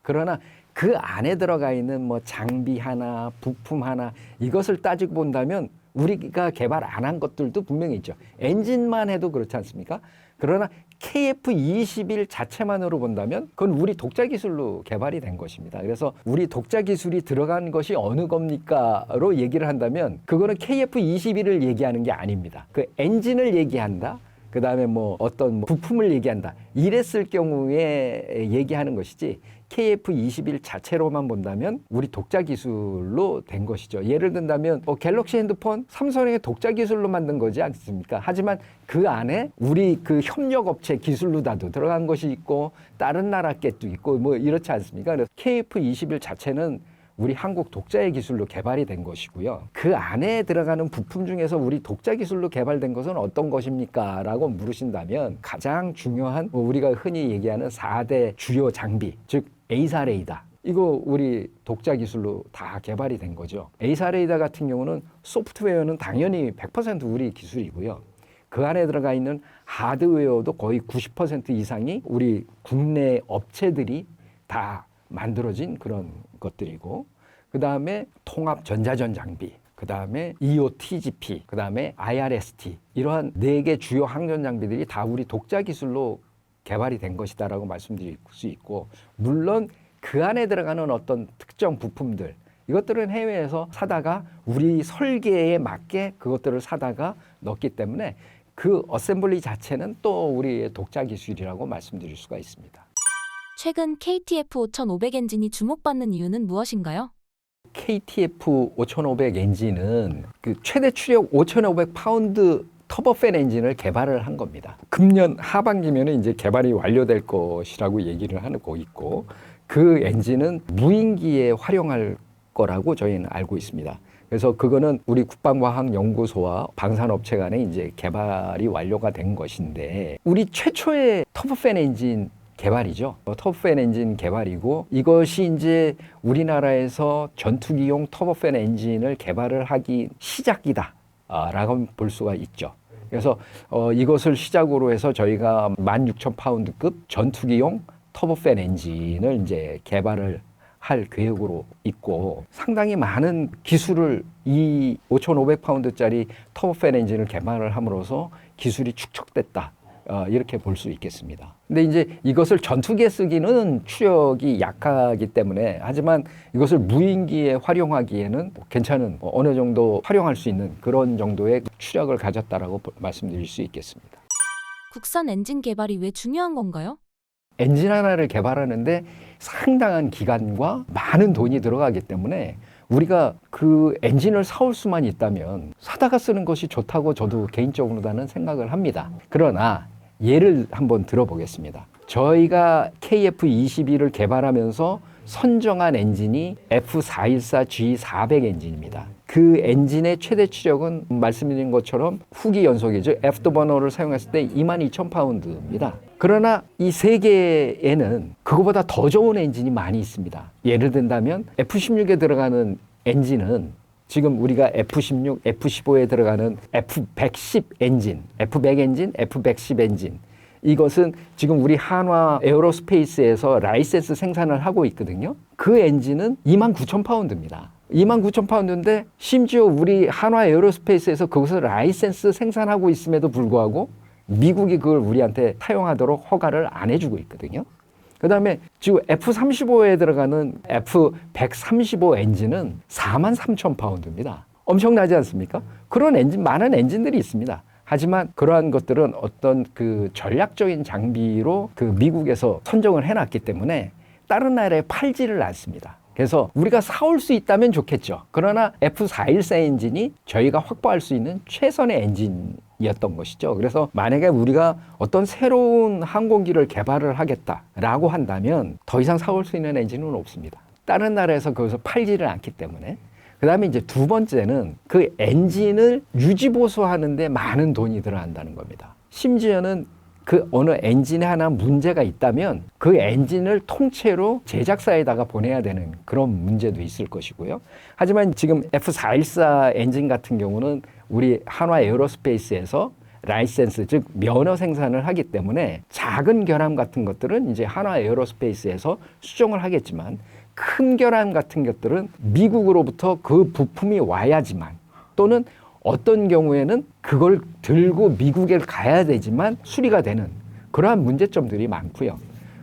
그러나 그 안에 들어가 있는 뭐 장비 하나, 부품 하나 이것을 따지고 본다면 우리가 개발 안 한 것들도 분명히 있죠. 엔진만 해도 그렇지 않습니까? 그러나 KF-21 자체만으로 본다면 그건 우리 독자 기술로 개발이 된 것입니다. 그래서 우리 독자 기술이 들어간 것이 어느 겁니까로 얘기를 한다면 그거는 KF-21을 얘기하는 게 아닙니다. 그 엔진을 얘기한다. 그 다음에 뭐 어떤 부품을 얘기한다. 이랬을 경우에 얘기하는 것이지 KF-21 자체로만 본다면 우리 독자 기술로 된 것이죠. 예를 든다면 갤럭시 핸드폰 삼성의 독자 기술로 만든 거지 않습니까? 하지만 그 안에 우리 그 협력업체 기술로다도 들어간 것이 있고 다른 나라 것도 있고 뭐 이렇지 않습니까? 그래서 KF-21 자체는 우리 한국 독자의 기술로 개발이 된 것이고요. 그 안에 들어가는 부품 중에서 우리 독자 기술로 개발된 것은 어떤 것입니까? 라고 물으신다면 가장 중요한 우리가 흔히 얘기하는 4대 주요 장비, 즉 A사 레이더. 이거 우리 독자 기술로 다 개발이 된 거죠. A사 레이더 같은 경우는 소프트웨어는 당연히 100% 우리 기술이고요. 그 안에 들어가 있는 하드웨어도 거의 90% 이상이 우리 국내 업체들이 다 만들어진 그런 것들이고, 그 다음에 통합 전자전 장비, 그 다음에 EOTGP, 그 다음에 IRST, 이러한 4개 주요 항전 장비들이 다 우리 독자 기술로 개발이 된 것이다라고 말씀드릴 수 있고, 물론 그 안에 들어가는 어떤 특정 부품들, 이것들은 해외에서 사다가 우리 설계에 맞게 그것들을 사다가 넣기 때문에 그 어셈블리 자체는 또 우리의 독자 기술이라고 말씀드릴 수가 있습니다. 최근 KTF-5500 엔진이 주목받는 이유는 무엇인가요? KTF-5500 엔진은 그 최대 추력 5,500파운드 터보팬 엔진을 개발을 한 겁니다. 금년 하반기면 이제 개발이 완료될 것이라고 얘기를 하고 있고, 그 엔진은 무인기에 활용할 거라고 저희는 알고 있습니다. 그래서 그거는 우리 국방과학연구소와 방산업체 간에 이제 개발이 완료가 된 것인데, 우리 최초의 터보팬 엔진 개발이죠. 터보팬 엔진 개발이고, 이것이 이제 우리나라에서 전투기용 터보팬 엔진을 개발을 하기 시작이다 라고 볼 수가 있죠. 그래서 이것을 시작으로 해서 저희가 16,000파운드급 전투기용 터보팬 엔진을 이제 개발을 할 계획으로 있고, 상당히 많은 기술을 이 5,500파운드짜리 터보팬 엔진을 개발을 함으로써 기술이 축적됐다. 이렇게 볼 수 있겠습니다. 근데 이제 이것을 전투기에 쓰기는 추력이 약하기 때문에, 하지만 이것을 무인기에 활용하기에는 괜찮은, 어느 정도 활용할 수 있는 그런 정도의 추력을 가졌다라고 말씀드릴 수 있겠습니다. 국산 엔진 개발이 왜 중요한 건가요? 엔진 하나를 개발하는데 상당한 기간과 많은 돈이 들어가기 때문에 우리가 그 엔진을 사올 수만 있다면 사다가 쓰는 것이 좋다고 저도 개인적으로는 생각을 합니다. 그러나 예를 한번 들어보겠습니다. 저희가 KF-22를 개발하면서 선정한 엔진이 F414G400 엔진입니다. 그 엔진의 최대 추력은 말씀드린 것처럼 후기 연소기죠. 애프터버너를 사용했을 때 22,000파운드입니다. 그러나 이 세 개에는 그거보다 더 좋은 엔진이 많이 있습니다. 예를 든다면 F16에 들어가는 엔진은 지금 우리가 F16, F15에 들어가는 F110 엔진, F100 엔진, F110 엔진, 이것은 지금 우리 한화 에어로스페이스에서 라이센스 생산을 하고 있거든요. 그 엔진은 29,000파운드입니다. 29,000파운드인데 심지어 우리 한화 에어로스페이스에서 그것을 라이센스 생산하고 있음에도 불구하고 미국이 그걸 우리한테 사용하도록 허가를 안 해주고 있거든요. 그 다음에 지금 F-35에 들어가는 F-135 엔진은 43,000파운드입니다. 엄청나지 않습니까? 그런 엔진, 많은 엔진들이 있습니다. 하지만 그러한 것들은 어떤 그 전략적인 장비로 그 미국에서 선정을 해놨기 때문에 다른 나라에 팔지를 않습니다. 그래서 우리가 사올 수 있다면 좋겠죠. 그러나 F414 엔진이 저희가 확보할 수 있는 최선의 엔진이었던 것이죠. 그래서 만약에 우리가 어떤 새로운 항공기를 개발을 하겠다라고 한다면 더 이상 사올 수 있는 엔진은 없습니다. 다른 나라에서 그것을 팔지를 않기 때문에. 그 다음에 이제 두 번째는 그 엔진을 유지보수하는데 많은 돈이 들어간다는 겁니다. 심지어는 그 어느 엔진에 하나 문제가 있다면 그 엔진을 통째로 제작사에다가 보내야 되는 그런 문제도 있을 것이고요. 하지만 지금 F414 엔진 같은 경우는 우리 한화 에어로스페이스에서 라이센스, 즉 면허 생산을 하기 때문에 작은 결함 같은 것들은 이제 한화 에어로스페이스에서 수정을 하겠지만, 큰 결함 같은 것들은 미국으로부터 그 부품이 와야지만, 또는 어떤 경우에는 그걸 들고 미국에 가야 되지만 수리가 되는 그러한 문제점들이 많고요.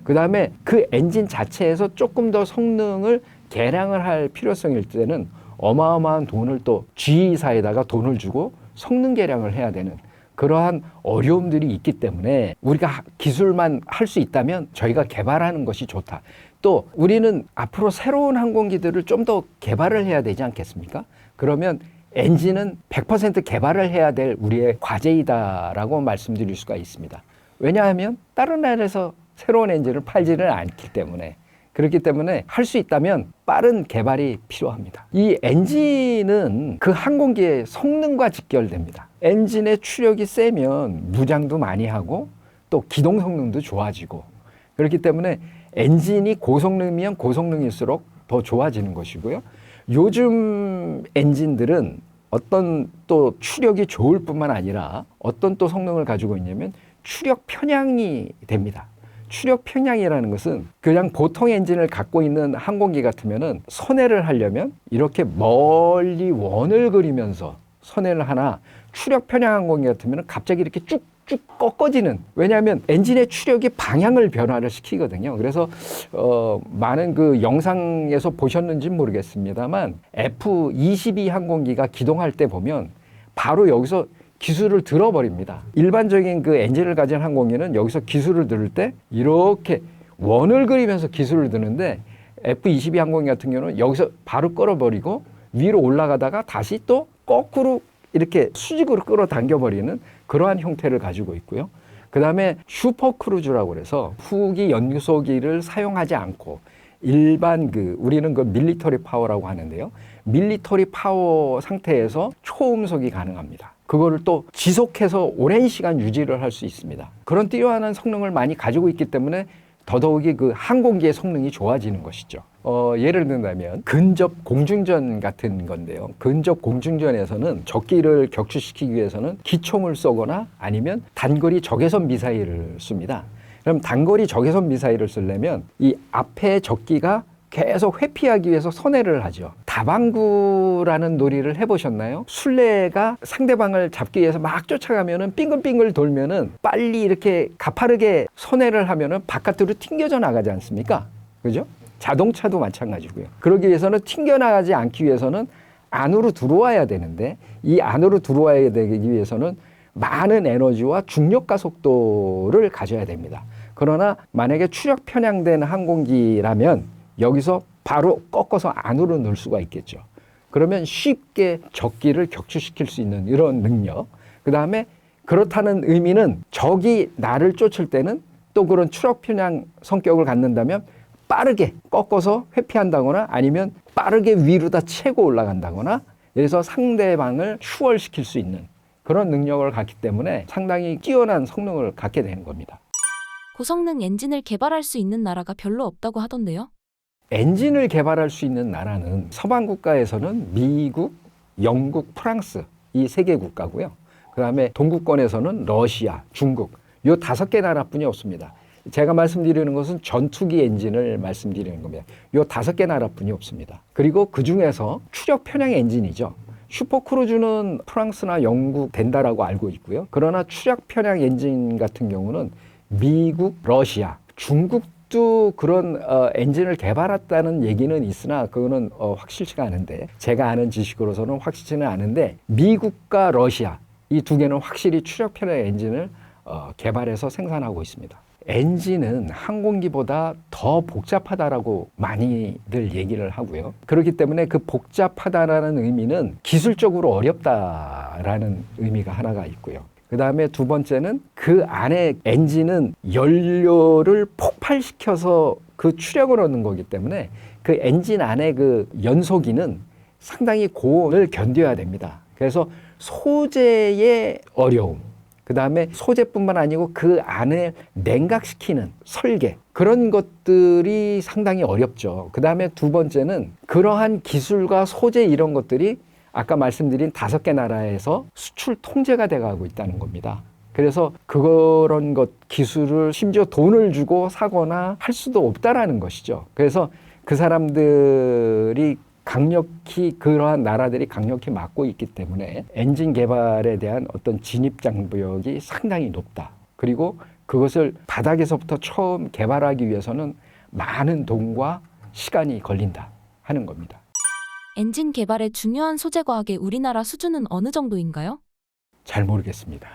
그 다음에 그 엔진 자체에서 조금 더 성능을 개량을 할 필요성일 때는 어마어마한 돈을 또 G사에다가 돈을 주고 성능 개량을 해야 되는 그러한 어려움들이 있기 때문에 우리가 기술만 할 수 있다면 저희가 개발하는 것이 좋다. 또 우리는 앞으로 새로운 항공기들을 좀 더 개발을 해야 되지 않겠습니까? 그러면 엔진은 100% 개발을 해야 될 우리의 과제이다라고 말씀드릴 수가 있습니다. 왜냐하면 다른 나라에서 새로운 엔진을 팔지를 않기 때문에, 그렇기 때문에 할 수 있다면 빠른 개발이 필요합니다. 이 엔진은 그 항공기의 성능과 직결됩니다. 엔진의 추력이 세면 무장도 많이 하고 또 기동 성능도 좋아지고, 그렇기 때문에 엔진이 고성능이면 고성능일수록 더 좋아지는 것이고요. 요즘 엔진들은 어떤 또 추력이 좋을 뿐만 아니라 어떤 또 성능을 가지고 있냐면 추력 편향이 됩니다. 추력 편향이라는 것은 그냥 보통 엔진을 갖고 있는 항공기 같으면은 선회를 하려면 이렇게 멀리 원을 그리면서 선회를 하나, 추력 편향 항공기 같으면은 갑자기 이렇게 쭉쭉 꺾어지는, 왜냐하면 엔진의 추력이 방향을 변화를 시키거든요. 그래서 많은 그 영상에서 보셨는지 모르겠습니다만 F-22 항공기가 기동할 때 보면 바로 여기서 기술을 들어버립니다. 일반적인 그 엔진을 가진 항공기는 여기서 기술을 들을 때 이렇게 원을 그리면서 기술을 드는데 F-22 항공기 같은 경우는 여기서 바로 끌어버리고 위로 올라가다가 다시 또 거꾸로 이렇게 수직으로 끌어당겨버리는 그러한 형태를 가지고 있고요. 그 다음에 슈퍼크루즈라고 그래서 후기 연소기를 사용하지 않고 일반 우리는 그 밀리터리 파워라고 하는데요. 밀리터리 파워 상태에서 초음속이 가능합니다. 그거를 또 지속해서 오랜 시간 유지를 할 수 있습니다. 그런 뛰어난 성능을 많이 가지고 있기 때문에 더더욱이 그 항공기의 성능이 좋아지는 것이죠. 예를 든다면 근접 공중전 같은 건데요. 근접 공중전에서는 적기를 격추시키기 위해서는 기총을 쏘거나 아니면 단거리 적외선 미사일을 씁니다. 그럼 단거리 적외선 미사일을 쓰려면 이 앞에 적기가 계속 회피하기 위해서 선회를 하죠. 다방구라는 놀이를 해보셨나요? 술래가 상대방을 잡기 위해서 막 쫓아가면은 빙글빙글 돌면은 빨리 이렇게 가파르게 선회를 하면은 바깥으로 튕겨져 나가지 않습니까? 그죠? 자동차도 마찬가지고요. 그러기 위해서는 튕겨나가지 않기 위해서는 안으로 들어와야 되는데 이 안으로 들어와야 되기 위해서는 많은 에너지와 중력 가속도를 가져야 됩니다. 그러나 만약에 추력 편향된 항공기라면 여기서 바로 꺾어서 안으로 넣을 수가 있겠죠. 그러면 쉽게 적기를 격추시킬 수 있는 이런 능력. 그 다음에 그렇다는 의미는 적이 나를 쫓을 때는 또 그런 추력 편향 성격을 갖는다면 빠르게 꺾어서 회피한다거나 아니면 빠르게 위로다 채고 올라간다거나 그래서 상대방을 추월시킬 수 있는 그런 능력을 갖기 때문에 상당히 뛰어난 성능을 갖게 되는 겁니다. 고성능 엔진을 개발할 수 있는 나라가 별로 없다고 하던데요. 엔진을 개발할 수 있는 나라는 서방 국가에서는 미국, 영국, 프랑스 이 세 개 국가고요. 그다음에 동구권에서는 러시아, 중국 요 5개 나라뿐이 없습니다. 제가 말씀드리는 것은 전투기 엔진을 말씀드리는 겁니다. 요 5개 나라뿐이 없습니다. 그리고 그 중에서 추력 편향 엔진이죠. 슈퍼크루즈는 프랑스나 영국 된다라고 알고 있고요. 그러나 추력 편향 엔진 같은 경우는 미국, 러시아, 중국도 그런 엔진을 개발했다는 얘기는 있으나 그거는 확실치가 않은데 제가 아는 지식으로서는 확실치는 않은데 미국과 러시아 이 두 개는 확실히 추력 편향 엔진을 개발해서 생산하고 있습니다. 엔진은 항공기보다 더 복잡하다라고 많이들 얘기를 하고요. 그렇기 때문에 그 복잡하다라는 의미는 기술적으로 어렵다라는 의미가 하나가 있고요. 그 다음에 두 번째는 그 안에 엔진은 연료를 폭발시켜서 그 추력을 얻는 거기 때문에 그 엔진 안에 그 연소기는 상당히 고온을 견뎌야 됩니다. 그래서 소재의 어려움, 그 다음에 소재뿐만 아니고 그 안에 냉각시키는 설계 그런 것들이 상당히 어렵죠. 그 다음에 두 번째는 그러한 기술과 소재 이런 것들이 아까 말씀드린 5개 나라에서 수출 통제가 돼가고 있다는 겁니다. 그래서 그런 것 기술을 심지어 돈을 주고 사거나 할 수도 없다라는 것이죠. 그래서 그 사람들이 강력히 그러한 나라들이 강력히 막고 있기 때문에 엔진 개발에 대한 어떤 진입 장벽이 상당히 높다. 그리고 그것을 바닥에서부터 처음 개발하기 위해서는 많은 돈과 시간이 걸린다 하는 겁니다. 엔진 개발의 중요한 소재 과학의 우리나라 수준은 어느 정도인가요? 잘 모르겠습니다.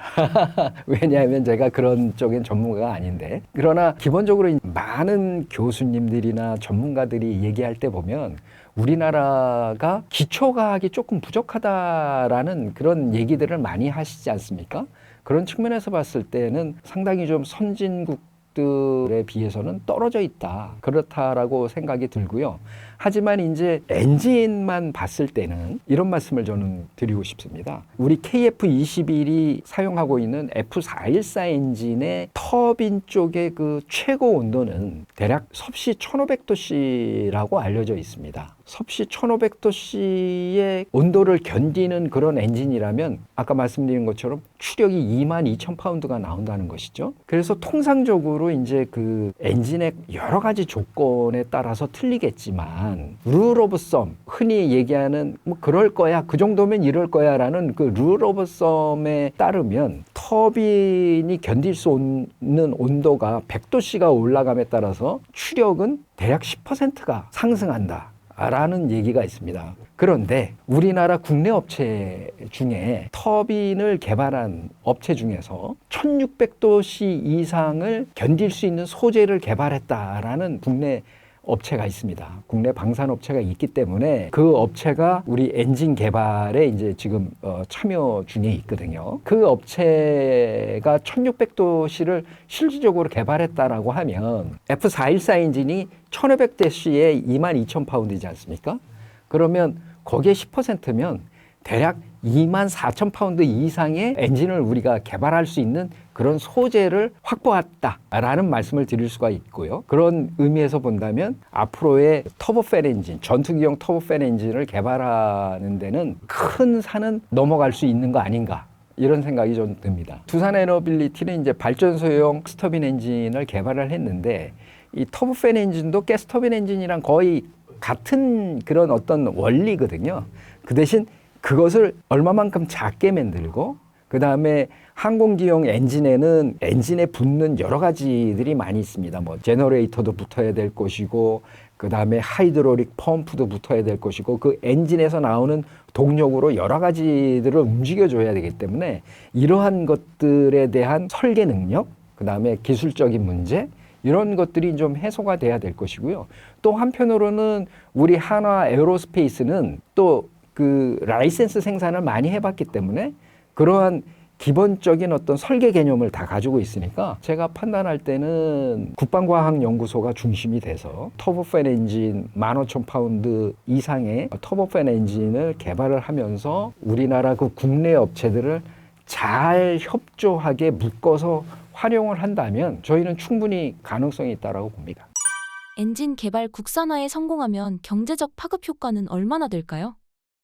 왜냐하면 제가 그런 쪽엔 전문가가 아닌데 그러나 기본적으로 많은 교수님들이나 전문가들이 얘기할 때 보면 우리나라가 기초과학이 조금 부족하다라는 그런 얘기들을 많이 하시지 않습니까? 그런 측면에서 봤을 때는 상당히 좀 선진국들에 비해서는 떨어져 있다. 그렇다라고 생각이 들고요. 하지만 이제 엔진만 봤을 때는 이런 말씀을 저는 드리고 싶습니다. 우리 KF-21이 사용하고 있는 F414 엔진의 터빈 쪽의 그 최고 온도는 대략 섭씨 1500도씨라고 알려져 있습니다. 섭씨 1500도씨의 온도를 견디는 그런 엔진이라면 아까 말씀드린 것처럼 추력이 22,000파운드가 나온다는 것이죠. 그래서 통상적으로 이제 그 엔진의 여러 가지 조건에 따라서 틀리겠지만 룰 오브 썸, 흔히 얘기하는 뭐 그럴 거야, 그 정도면 이럴 거야라는 그 룰 오브 썸에 따르면 터빈이 견딜 수 있는 온도가 100도씨가 올라감에 따라서 추력은 대략 10%가 상승한다. 라는 얘기가 있습니다. 그런데 우리나라 국내 업체 중에 터빈을 개발한 업체 중에서 1600도씨 이상을 견딜 수 있는 소재를 개발했다라는 국내 업체가 있습니다. 국내 방산업체가 있기 때문에 그 업체가 우리 엔진 개발에 이제 지금 참여 중에 있거든요. 그 업체가 1600도씨를 실질적으로 개발했다라고 하면 F414 엔진이 1500도씨에 22,000파운드이지 않습니까? 그러면 거기에 10%면 대략 24,000파운드 이상의 엔진을 우리가 개발할 수 있는 그런 소재를 확보했다라는 말씀을 드릴 수가 있고요. 그런 의미에서 본다면 앞으로의 터보팬 엔진, 전투기용 터보팬 엔진을 개발하는 데는 큰 산은 넘어갈 수 있는 거 아닌가, 이런 생각이 좀 듭니다. 두산 에너빌리티는 이제 발전소용 스터빈 엔진을 개발을 했는데, 이 터보팬 엔진도 가스터빈 엔진이랑 거의 같은 그런 어떤 원리거든요. 그 대신 그것을 얼마만큼 작게 만들고, 그 다음에 항공기용 엔진에는 엔진에 붙는 여러 가지들이 많이 있습니다. 뭐 제너레이터도 붙어야 될 것이고, 그 다음에 하이드롤릭 펌프도 붙어야 될 것이고, 그 엔진에서 나오는 동력으로 여러 가지들을 움직여줘야 되기 때문에 이러한 것들에 대한 설계 능력, 그 다음에 기술적인 문제, 이런 것들이 좀 해소가 돼야 될 것이고요. 또 한편으로는 우리 한화 에어로스페이스는 또 그 라이센스 생산을 많이 해봤기 때문에 그러한 기본적인 어떤 설계 개념을 다 가지고 있으니까 제가 판단할 때는 국방과학연구소가 중심이 돼서 터보팬 엔진 15,000파운드 이상의 터보팬 엔진을 개발을 하면서 우리나라 그 국내 업체들을 잘 협조하게 묶어서 활용을 한다면 저희는 충분히 가능성이 있다고 봅니다. 엔진 개발 국산화에 성공하면 경제적 파급 효과는 얼마나 될까요?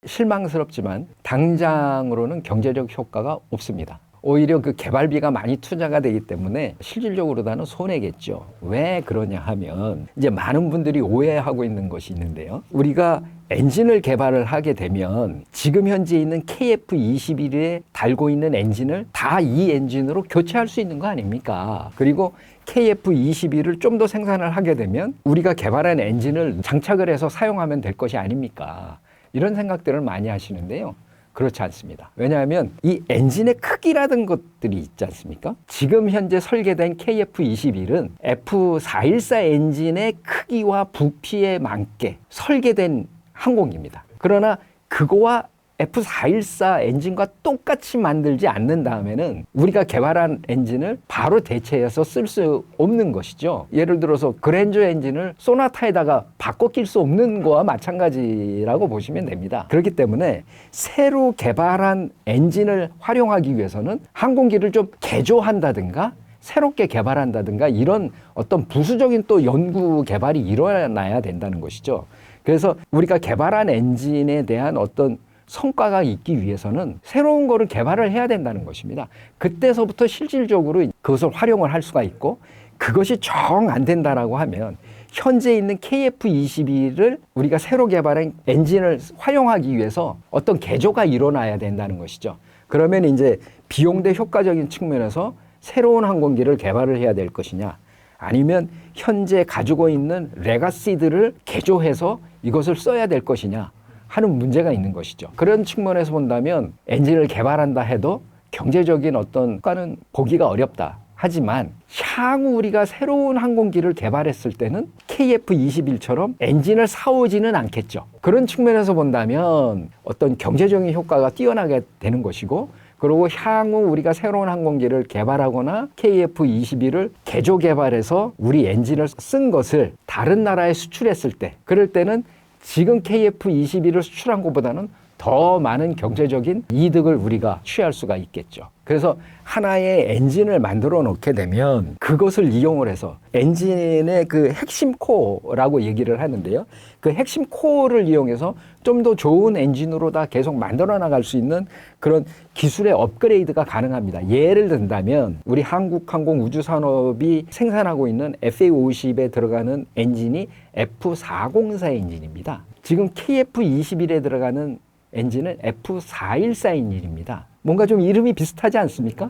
실망스럽지만 당장으로는 경제적 효과가 없습니다. 오히려 그 개발비가 많이 투자가 되기 때문에 실질적으로는 손해겠죠. 왜 그러냐 하면 이제 많은 분들이 오해하고 있는 것이 있는데요. 우리가 엔진을 개발을 하게 되면 지금 현재 있는 KF21에 달고 있는 엔진을 다 이 엔진으로 교체할 수 있는 거 아닙니까? 그리고 KF21을 좀 더 생산을 하게 되면 우리가 개발한 엔진을 장착을 해서 사용하면 될 것이 아닙니까? 이런 생각들을 많이 하시는데요. 그렇지 않습니다. 왜냐하면 이 엔진의 크기라든 것들이 있지 않습니까? 지금 현재 설계된 KF21은 F414 엔진의 크기와 부피에 맞게 설계된 항공기입니다. 그러나 그거와 F414 엔진과 똑같이 만들지 않는 다음에는 우리가 개발한 엔진을 바로 대체해서 쓸 수 없는 것이죠. 예를 들어서 그랜저 엔진을 소나타에다가 바꿔 낄 수 없는 거와 마찬가지라고 보시면 됩니다. 그렇기 때문에 새로 개발한 엔진을 활용하기 위해서는 항공기를 좀 개조한다든가 새롭게 개발한다든가 이런 어떤 부수적인 또 연구 개발이 일어나야 된다는 것이죠. 그래서 우리가 개발한 엔진에 대한 어떤 성과가 있기 위해서는 새로운 거를 개발을 해야 된다는 것입니다. 그때서부터 실질적으로 그것을 활용을 할 수가 있고, 그것이 정 안 된다라고 하면 현재 있는 KF21을 우리가 새로 개발한 엔진을 활용하기 위해서 어떤 개조가 일어나야 된다는 것이죠. 그러면 이제 비용 대 효과적인 측면에서 새로운 항공기를 개발을 해야 될 것이냐, 아니면 현재 가지고 있는 레가시들을 개조해서 이것을 써야 될 것이냐 하는 문제가 있는 것이죠. 그런 측면에서 본다면 엔진을 개발한다 해도 경제적인 어떤 효과는 보기가 어렵다. 하지만 향후 우리가 새로운 항공기를 개발했을 때는 KF21처럼 엔진을 사오지는 않겠죠. 그런 측면에서 본다면 어떤 경제적인 효과가 뛰어나게 되는 것이고, 그리고 향후 우리가 새로운 항공기를 개발하거나 KF21을 개조 개발해서 우리 엔진을 쓴 것을 다른 나라에 수출했을 때, 그럴 때는 지금 KF21을 수출한 것보다는 더 많은 경제적인 이득을 우리가 취할 수가 있겠죠. 그래서 하나의 엔진을 만들어 놓게 되면 그것을 이용을 해서 엔진의 그 핵심 코어라고 얘기를 하는데요. 그 핵심 코어를 이용해서 좀 더 좋은 엔진으로 다 계속 만들어 나갈 수 있는 그런 기술의 업그레이드가 가능합니다. 예를 든다면 우리 한국항공우주산업이 생산하고 있는 FA50에 들어가는 엔진이 F404 엔진입니다. 지금 KF21에 들어가는 엔진은 F414 엔진입니다. 뭔가 좀 이름이 비슷하지 않습니까?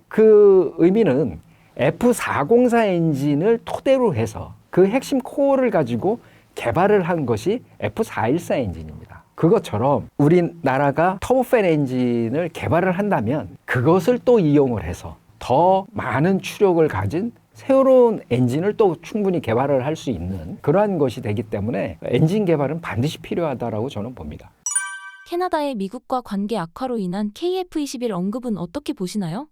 그 의미는 F404 엔진을 토대로 해서 그 핵심 코어를 가지고 개발을 한 것이 F414 엔진입니다. 그것처럼 우리나라가 터보팬 엔진을 개발을 한다면 그것을 또 이용을 해서 더 많은 추력을 가진 새로운 엔진을 또 충분히 개발을 할 수 있는 그러한 것이 되기 때문에 엔진 개발은 반드시 필요하다고 저는 봅니다. 캐나다의 미국과 관계 악화로 인한 KF21 언급은 어떻게 보시나요?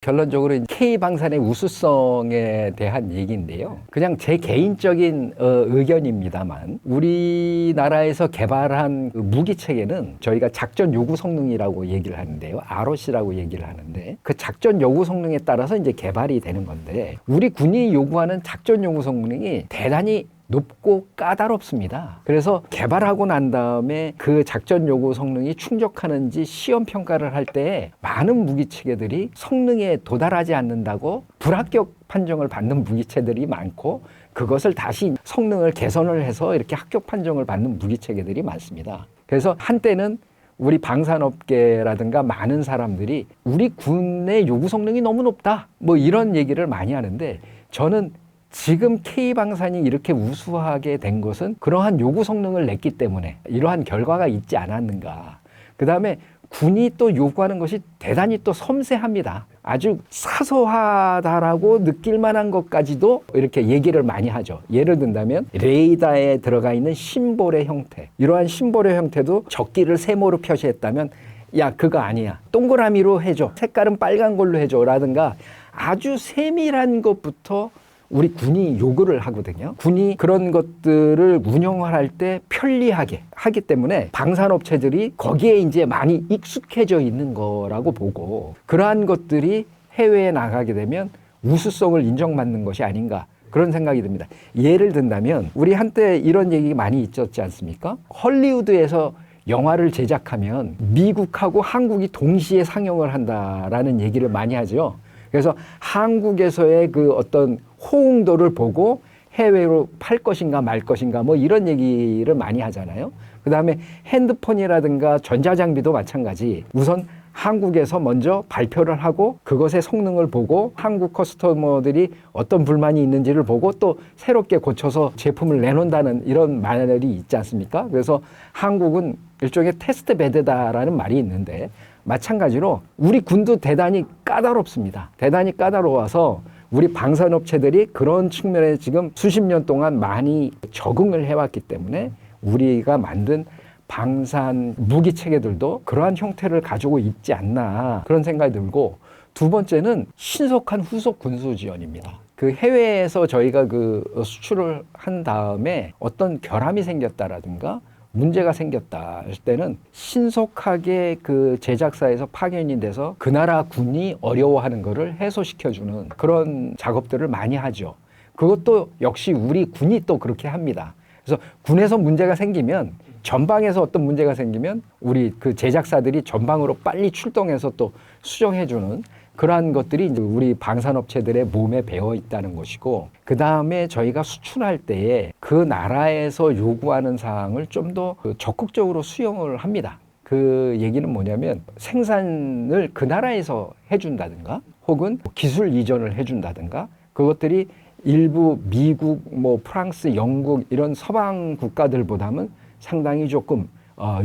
결론적으로 K방산의 우수성에 대한 얘기인데요. 그냥 제 개인적인 의견입니다만 우리나라에서 개발한 그 무기 체계는 저희가 작전 요구 성능이라고 얘기를 하는데요. ROC라고 얘기를 하는데 그 작전 요구 성능에 따라서 이제 개발이 되는 건데 우리 군이 요구하는 작전 요구 성능이 대단히 높고 까다롭습니다. 그래서 개발하고 난 다음에 그 작전 요구 성능이 충족하는지 시험 평가를 할 때 많은 무기 체계들이 성능에 도달하지 않는다고 불합격 판정을 받는 무기체들이 많고 그것을 다시 성능을 개선을 해서 이렇게 합격 판정을 받는 무기 체계들이 많습니다. 그래서 한때는 우리 방산업계라든가 많은 사람들이 우리 군의 요구 성능이 너무 높다 뭐 이런 얘기를 많이 하는데 저는 지금 K방산이 이렇게 우수하게 된 것은 그러한 요구 성능을 냈기 때문에 이러한 결과가 있지 않았는가. 그 다음에 군이 또 요구하는 것이 대단히 또 섬세합니다. 아주 사소하다라고 느낄 만한 것까지도 이렇게 얘기를 많이 하죠. 예를 든다면 레이더에 들어가 있는 심볼의 형태. 이러한 심볼의 형태도 적기를 세모로 표시했다면 야 그거 아니야. 동그라미로 해줘. 색깔은 빨간 걸로 해줘. 라든가 아주 세밀한 것부터 우리 군이 요구를 하거든요. 군이 그런 것들을 운영할 때 편리하게 하기 때문에 방산업체들이 거기에 이제 많이 익숙해져 있는 거라고 보고 그러한 것들이 해외에 나가게 되면 우수성을 인정받는 것이 아닌가 그런 생각이 듭니다. 예를 든다면 우리 한때 이런 얘기 많이 있었지 않습니까? 헐리우드에서 영화를 제작하면 미국하고 한국이 동시에 상영을 한다라는 얘기를 많이 하죠. 그래서 한국에서의 그 어떤 호응도를 보고 해외로 팔 것인가 말 것인가 뭐 이런 얘기를 많이 하잖아요. 그 다음에 핸드폰이라든가 전자장비도 마찬가지. 우선 한국에서 먼저 발표를 하고 그것의 성능을 보고 한국 커스터머들이 어떤 불만이 있는지를 보고 또 새롭게 고쳐서 제품을 내놓는다는 이런 말이 있지 않습니까? 그래서 한국은 일종의 테스트 베드다라는 말이 있는데 마찬가지로 우리 군도 대단히 까다롭습니다. 대단히 까다로워서 우리 방산업체들이 그런 측면에 지금 수십 년 동안 많이 적응을 해왔기 때문에 우리가 만든 방산 무기 체계들도 그러한 형태를 가지고 있지 않나 그런 생각이 들고 두 번째는 신속한 후속 군수 지원입니다. 그 해외에서 저희가 그 수출을 한 다음에 어떤 결함이 생겼다라든가 문제가 생겼다 할 때는 신속하게 그 제작사에서 파견이 돼서 그 나라 군이 어려워하는 것을 해소시켜주는 그런 작업들을 많이 하죠. 그것도 역시 우리 군이 또 그렇게 합니다. 그래서 군에서 문제가 생기면 전방에서 어떤 문제가 생기면 우리 그 제작사들이 전방으로 빨리 출동해서 또 수정해주는 그러한 것들이 이제 우리 방산업체들의 몸에 배어 있다는 것이고 그 다음에 저희가 수출할 때에 그 나라에서 요구하는 사항을 좀 더 적극적으로 수용을 합니다. 그 얘기는 뭐냐면 생산을 그 나라에서 해준다든가 혹은 기술 이전을 해준다든가 그것들이 일부 미국, 뭐 프랑스, 영국 이런 서방 국가들보다는 상당히 조금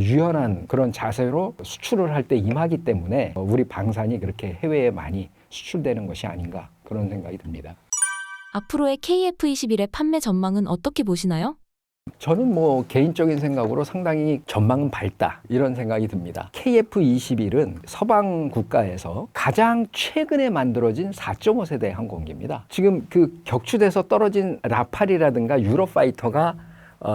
유연한 그런 자세로 수출을 할 때 임하기 때문에 우리 방산이 그렇게 해외에 많이 수출되는 것이 아닌가 그런 생각이 듭니다. 앞으로의 KF-21의 판매 전망은 어떻게 보시나요? 저는 뭐 개인적인 생각으로 상당히 전망은 밝다 이런 생각이 듭니다. KF-21은 서방 국가에서 가장 최근에 만들어진 4.5세대 항공기입니다. 지금 그 격추돼서 떨어진 라팔이라든가 유로파이터가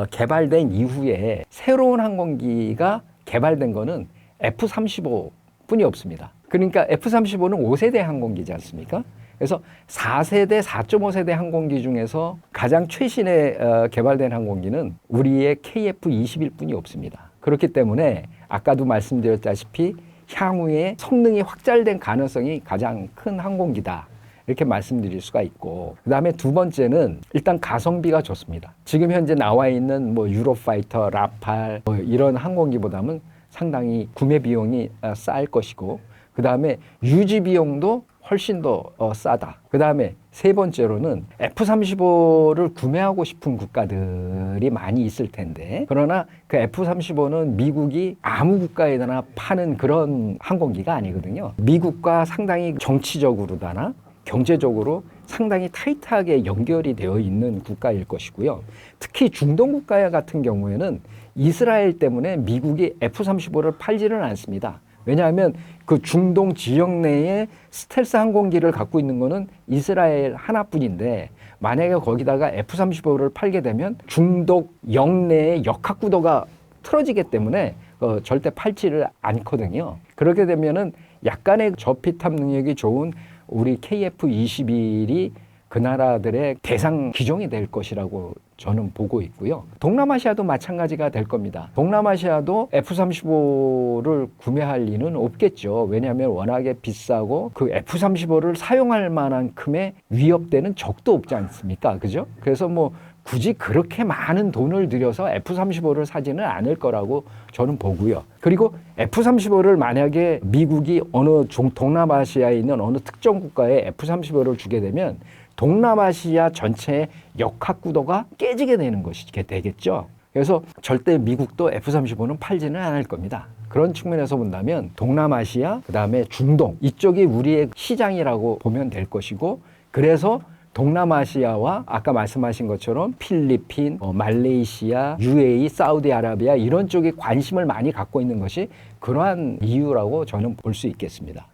개발된 이후에 새로운 항공기가 개발된 거는 F-35뿐이 없습니다. 그러니까 F-35는 5세대 항공기지 않습니까? 그래서 4세대, 4.5세대 항공기 중에서 가장 최신에 개발된 항공기는 우리의 KF-21뿐이 없습니다. 그렇기 때문에 아까도 말씀드렸다시피 향후에 성능이 확장된 가능성이 가장 큰 항공기다. 이렇게 말씀드릴 수가 있고 그 다음에 두 번째는 일단 가성비가 좋습니다. 지금 현재 나와 있는 뭐 유로파이터, 라팔 뭐 이런 항공기보다는 상당히 구매 비용이 쌀 것이고 그 다음에 유지 비용도 훨씬 더 싸다. 그 다음에 세 번째로는 F-35를 구매하고 싶은 국가들이 많이 있을 텐데 그러나 그 F-35는 미국이 아무 국가에나 파는 그런 항공기가 아니거든요. 미국과 상당히 정치적으로다나 경제적으로 상당히 타이트하게 연결이 되어 있는 국가일 것이고요. 특히 중동 국가 같은 경우에는 이스라엘 때문에 미국이 F-35를 팔지는 않습니다. 왜냐하면 그 중동 지역 내에 스텔스 항공기를 갖고 있는 거는 이스라엘 하나뿐인데 만약에 거기다가 F-35를 팔게 되면 중동 영내의 역학구도가 틀어지기 때문에 절대 팔지를 않거든요. 그렇게 되면은 약간의 저피탑 능력이 좋은 우리 KF-21이 그 나라들의 대상 기종이 될 것이라고 저는 보고 있고요. 동남아시아도 마찬가지가 될 겁니다. 동남아시아도 F-35를 구매할 리는 없겠죠. 왜냐하면 워낙에 비싸고 그 F-35를 사용할 만큼의 위협되는 적도 없지 않습니까? 그죠? 그래서 뭐 굳이 그렇게 많은 돈을 들여서 F-35를 사지는 않을 거라고 저는 보고요. 그리고 F-35를 만약에 미국이 어느 동남아시아에 있는 어느 특정 국가에 F-35를 주게 되면 동남아시아 전체의 역학구도가 깨지게 되는 것이 되겠죠. 그래서 절대 미국도 F-35는 팔지는 않을 겁니다. 그런 측면에서 본다면 동남아시아, 그다음에 중동 이쪽이 우리의 시장이라고 보면 될 것이고, 그래서 동남아시아와 아까 말씀하신 것처럼 필리핀, 말레이시아, UAE, 사우디아라비아 이런 쪽에 관심을 많이 갖고 있는 것이 그러한 이유라고 저는 볼 수 있겠습니다.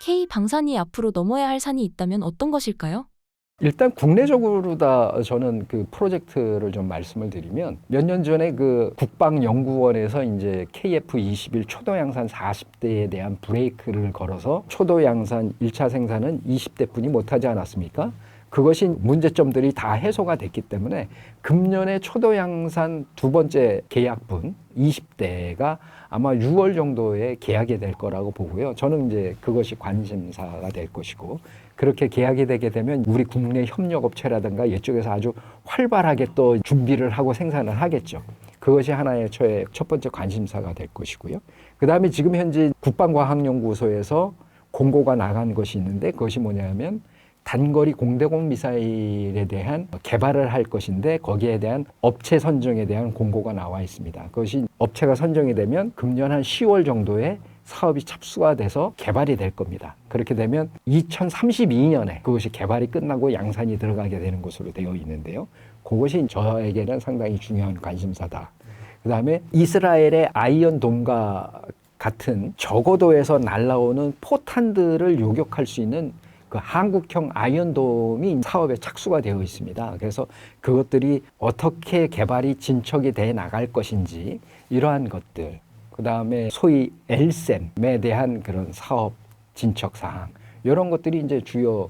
K 방산이 앞으로 넘어야 할 산이 있다면 어떤 것일까요? 일단 국내적으로 다 저는 그 프로젝트를 좀 말씀을 드리면 몇 년 전에 그 국방연구원에서 이제 KF-21 초도양산 40대에 대한 브레이크를 걸어서 초도양산 1차 생산은 20대뿐이 못하지 않았습니까? 그것이 문제점들이 다 해소가 됐기 때문에 금년에 초도양산 두 번째 계약분 20대가 아마 6월 정도에 계약이 될 거라고 보고요. 저는 이제 그것이 관심사가 될 것이고, 그렇게 계약이 되게 되면 우리 국내 협력업체라든가 이쪽에서 아주 활발하게 또 준비를 하고 생산을 하겠죠. 그것이 하나의 저의 첫 번째 관심사가 될 것이고요. 그 다음에 지금 현재 국방과학연구소에서 공고가 나간 것이 있는데, 그것이 뭐냐면 단거리 공대공 미사일에 대한 개발을 할 것인데 거기에 대한 업체 선정에 대한 공고가 나와 있습니다. 그것이 업체가 선정이 되면 금년 한 10월 정도에 사업이 착수가 돼서 개발이 될 겁니다. 그렇게 되면 2032년에 그것이 개발이 끝나고 양산이 들어가게 되는 것으로 되어 있는데요. 그것이 저에게는 상당히 중요한 관심사다. 그 다음에 이스라엘의 아이언돔과 같은 저고도에서 날아오는 포탄들을 요격할 수 있는 그 한국형 아이언돔이 사업에 착수가 되어 있습니다. 그래서 그것들이 어떻게 개발이 진척이 돼 나갈 것인지 이러한 것들, 그 다음에 소위 LSAM에 대한 그런 사업 진척 사항, 이런 것들이 이제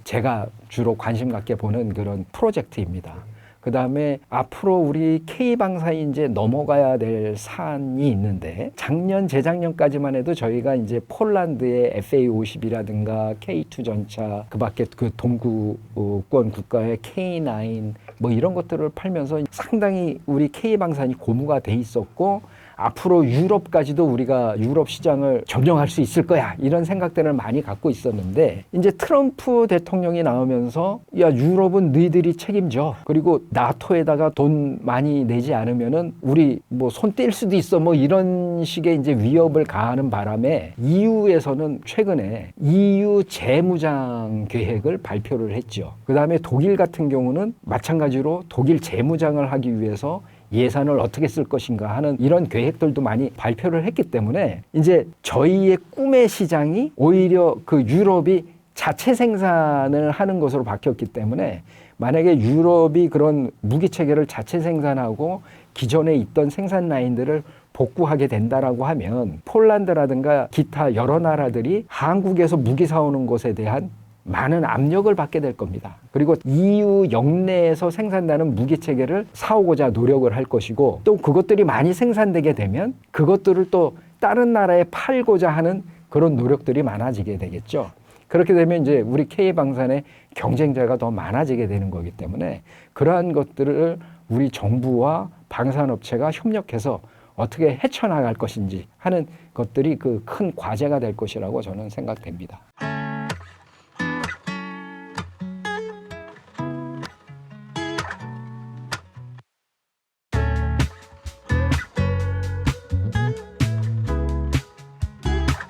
제가 주로 관심 갖게 보는 그런 프로젝트입니다. 그 다음에 앞으로 우리 K방산이 이제 넘어가야 될 산이 있는데, 작년, 재작년까지만 해도 저희가 이제 폴란드의 FA50이라든가 K2 전차, 그 밖에 그 동구권 국가의 K9 뭐 이런 것들을 팔면서 상당히 우리 K방산이 고무가 돼 있었고, 앞으로 유럽까지도 우리가 유럽 시장을 점령할 수 있을 거야, 이런 생각들을 많이 갖고 있었는데, 이제 트럼프 대통령이 나오면서 야, 유럽은 너희들이 책임져, 그리고 나토에다가 돈 많이 내지 않으면은 우리 뭐 손 뗄 수도 있어, 뭐 이런 식의 이제 위협을 가하는 바람에 EU에서는 최근에 EU 재무장 계획을 발표를 했죠. 그 다음에 독일 같은 경우는 마찬가지로 독일 재무장을 하기 위해서 예산을 어떻게 쓸 것인가 하는 이런 계획들도 많이 발표를 했기 때문에 이제 저희의 꿈의 시장이 오히려 그 유럽이 자체 생산을 하는 것으로 바뀌었기 때문에, 만약에 유럽이 그런 무기 체계를 자체 생산하고 기존에 있던 생산 라인들을 복구하게 된다라고 하면 폴란드라든가 기타 여러 나라들이 한국에서 무기 사오는 것에 대한 많은 압력을 받게 될 겁니다. 그리고 EU 영내에서 생산되는 무기 체계를 사오고자 노력을 할 것이고, 또 그것들이 많이 생산되게 되면 그것들을 또 다른 나라에 팔고자 하는 그런 노력들이 많아지게 되겠죠. 그렇게 되면 이제 우리 K방산의 경쟁자가 더 많아지게 되는 거기 때문에 그러한 것들을 우리 정부와 방산업체가 협력해서 어떻게 헤쳐나갈 것인지 하는 것들이 그 큰 과제가 될 것이라고 저는 생각됩니다.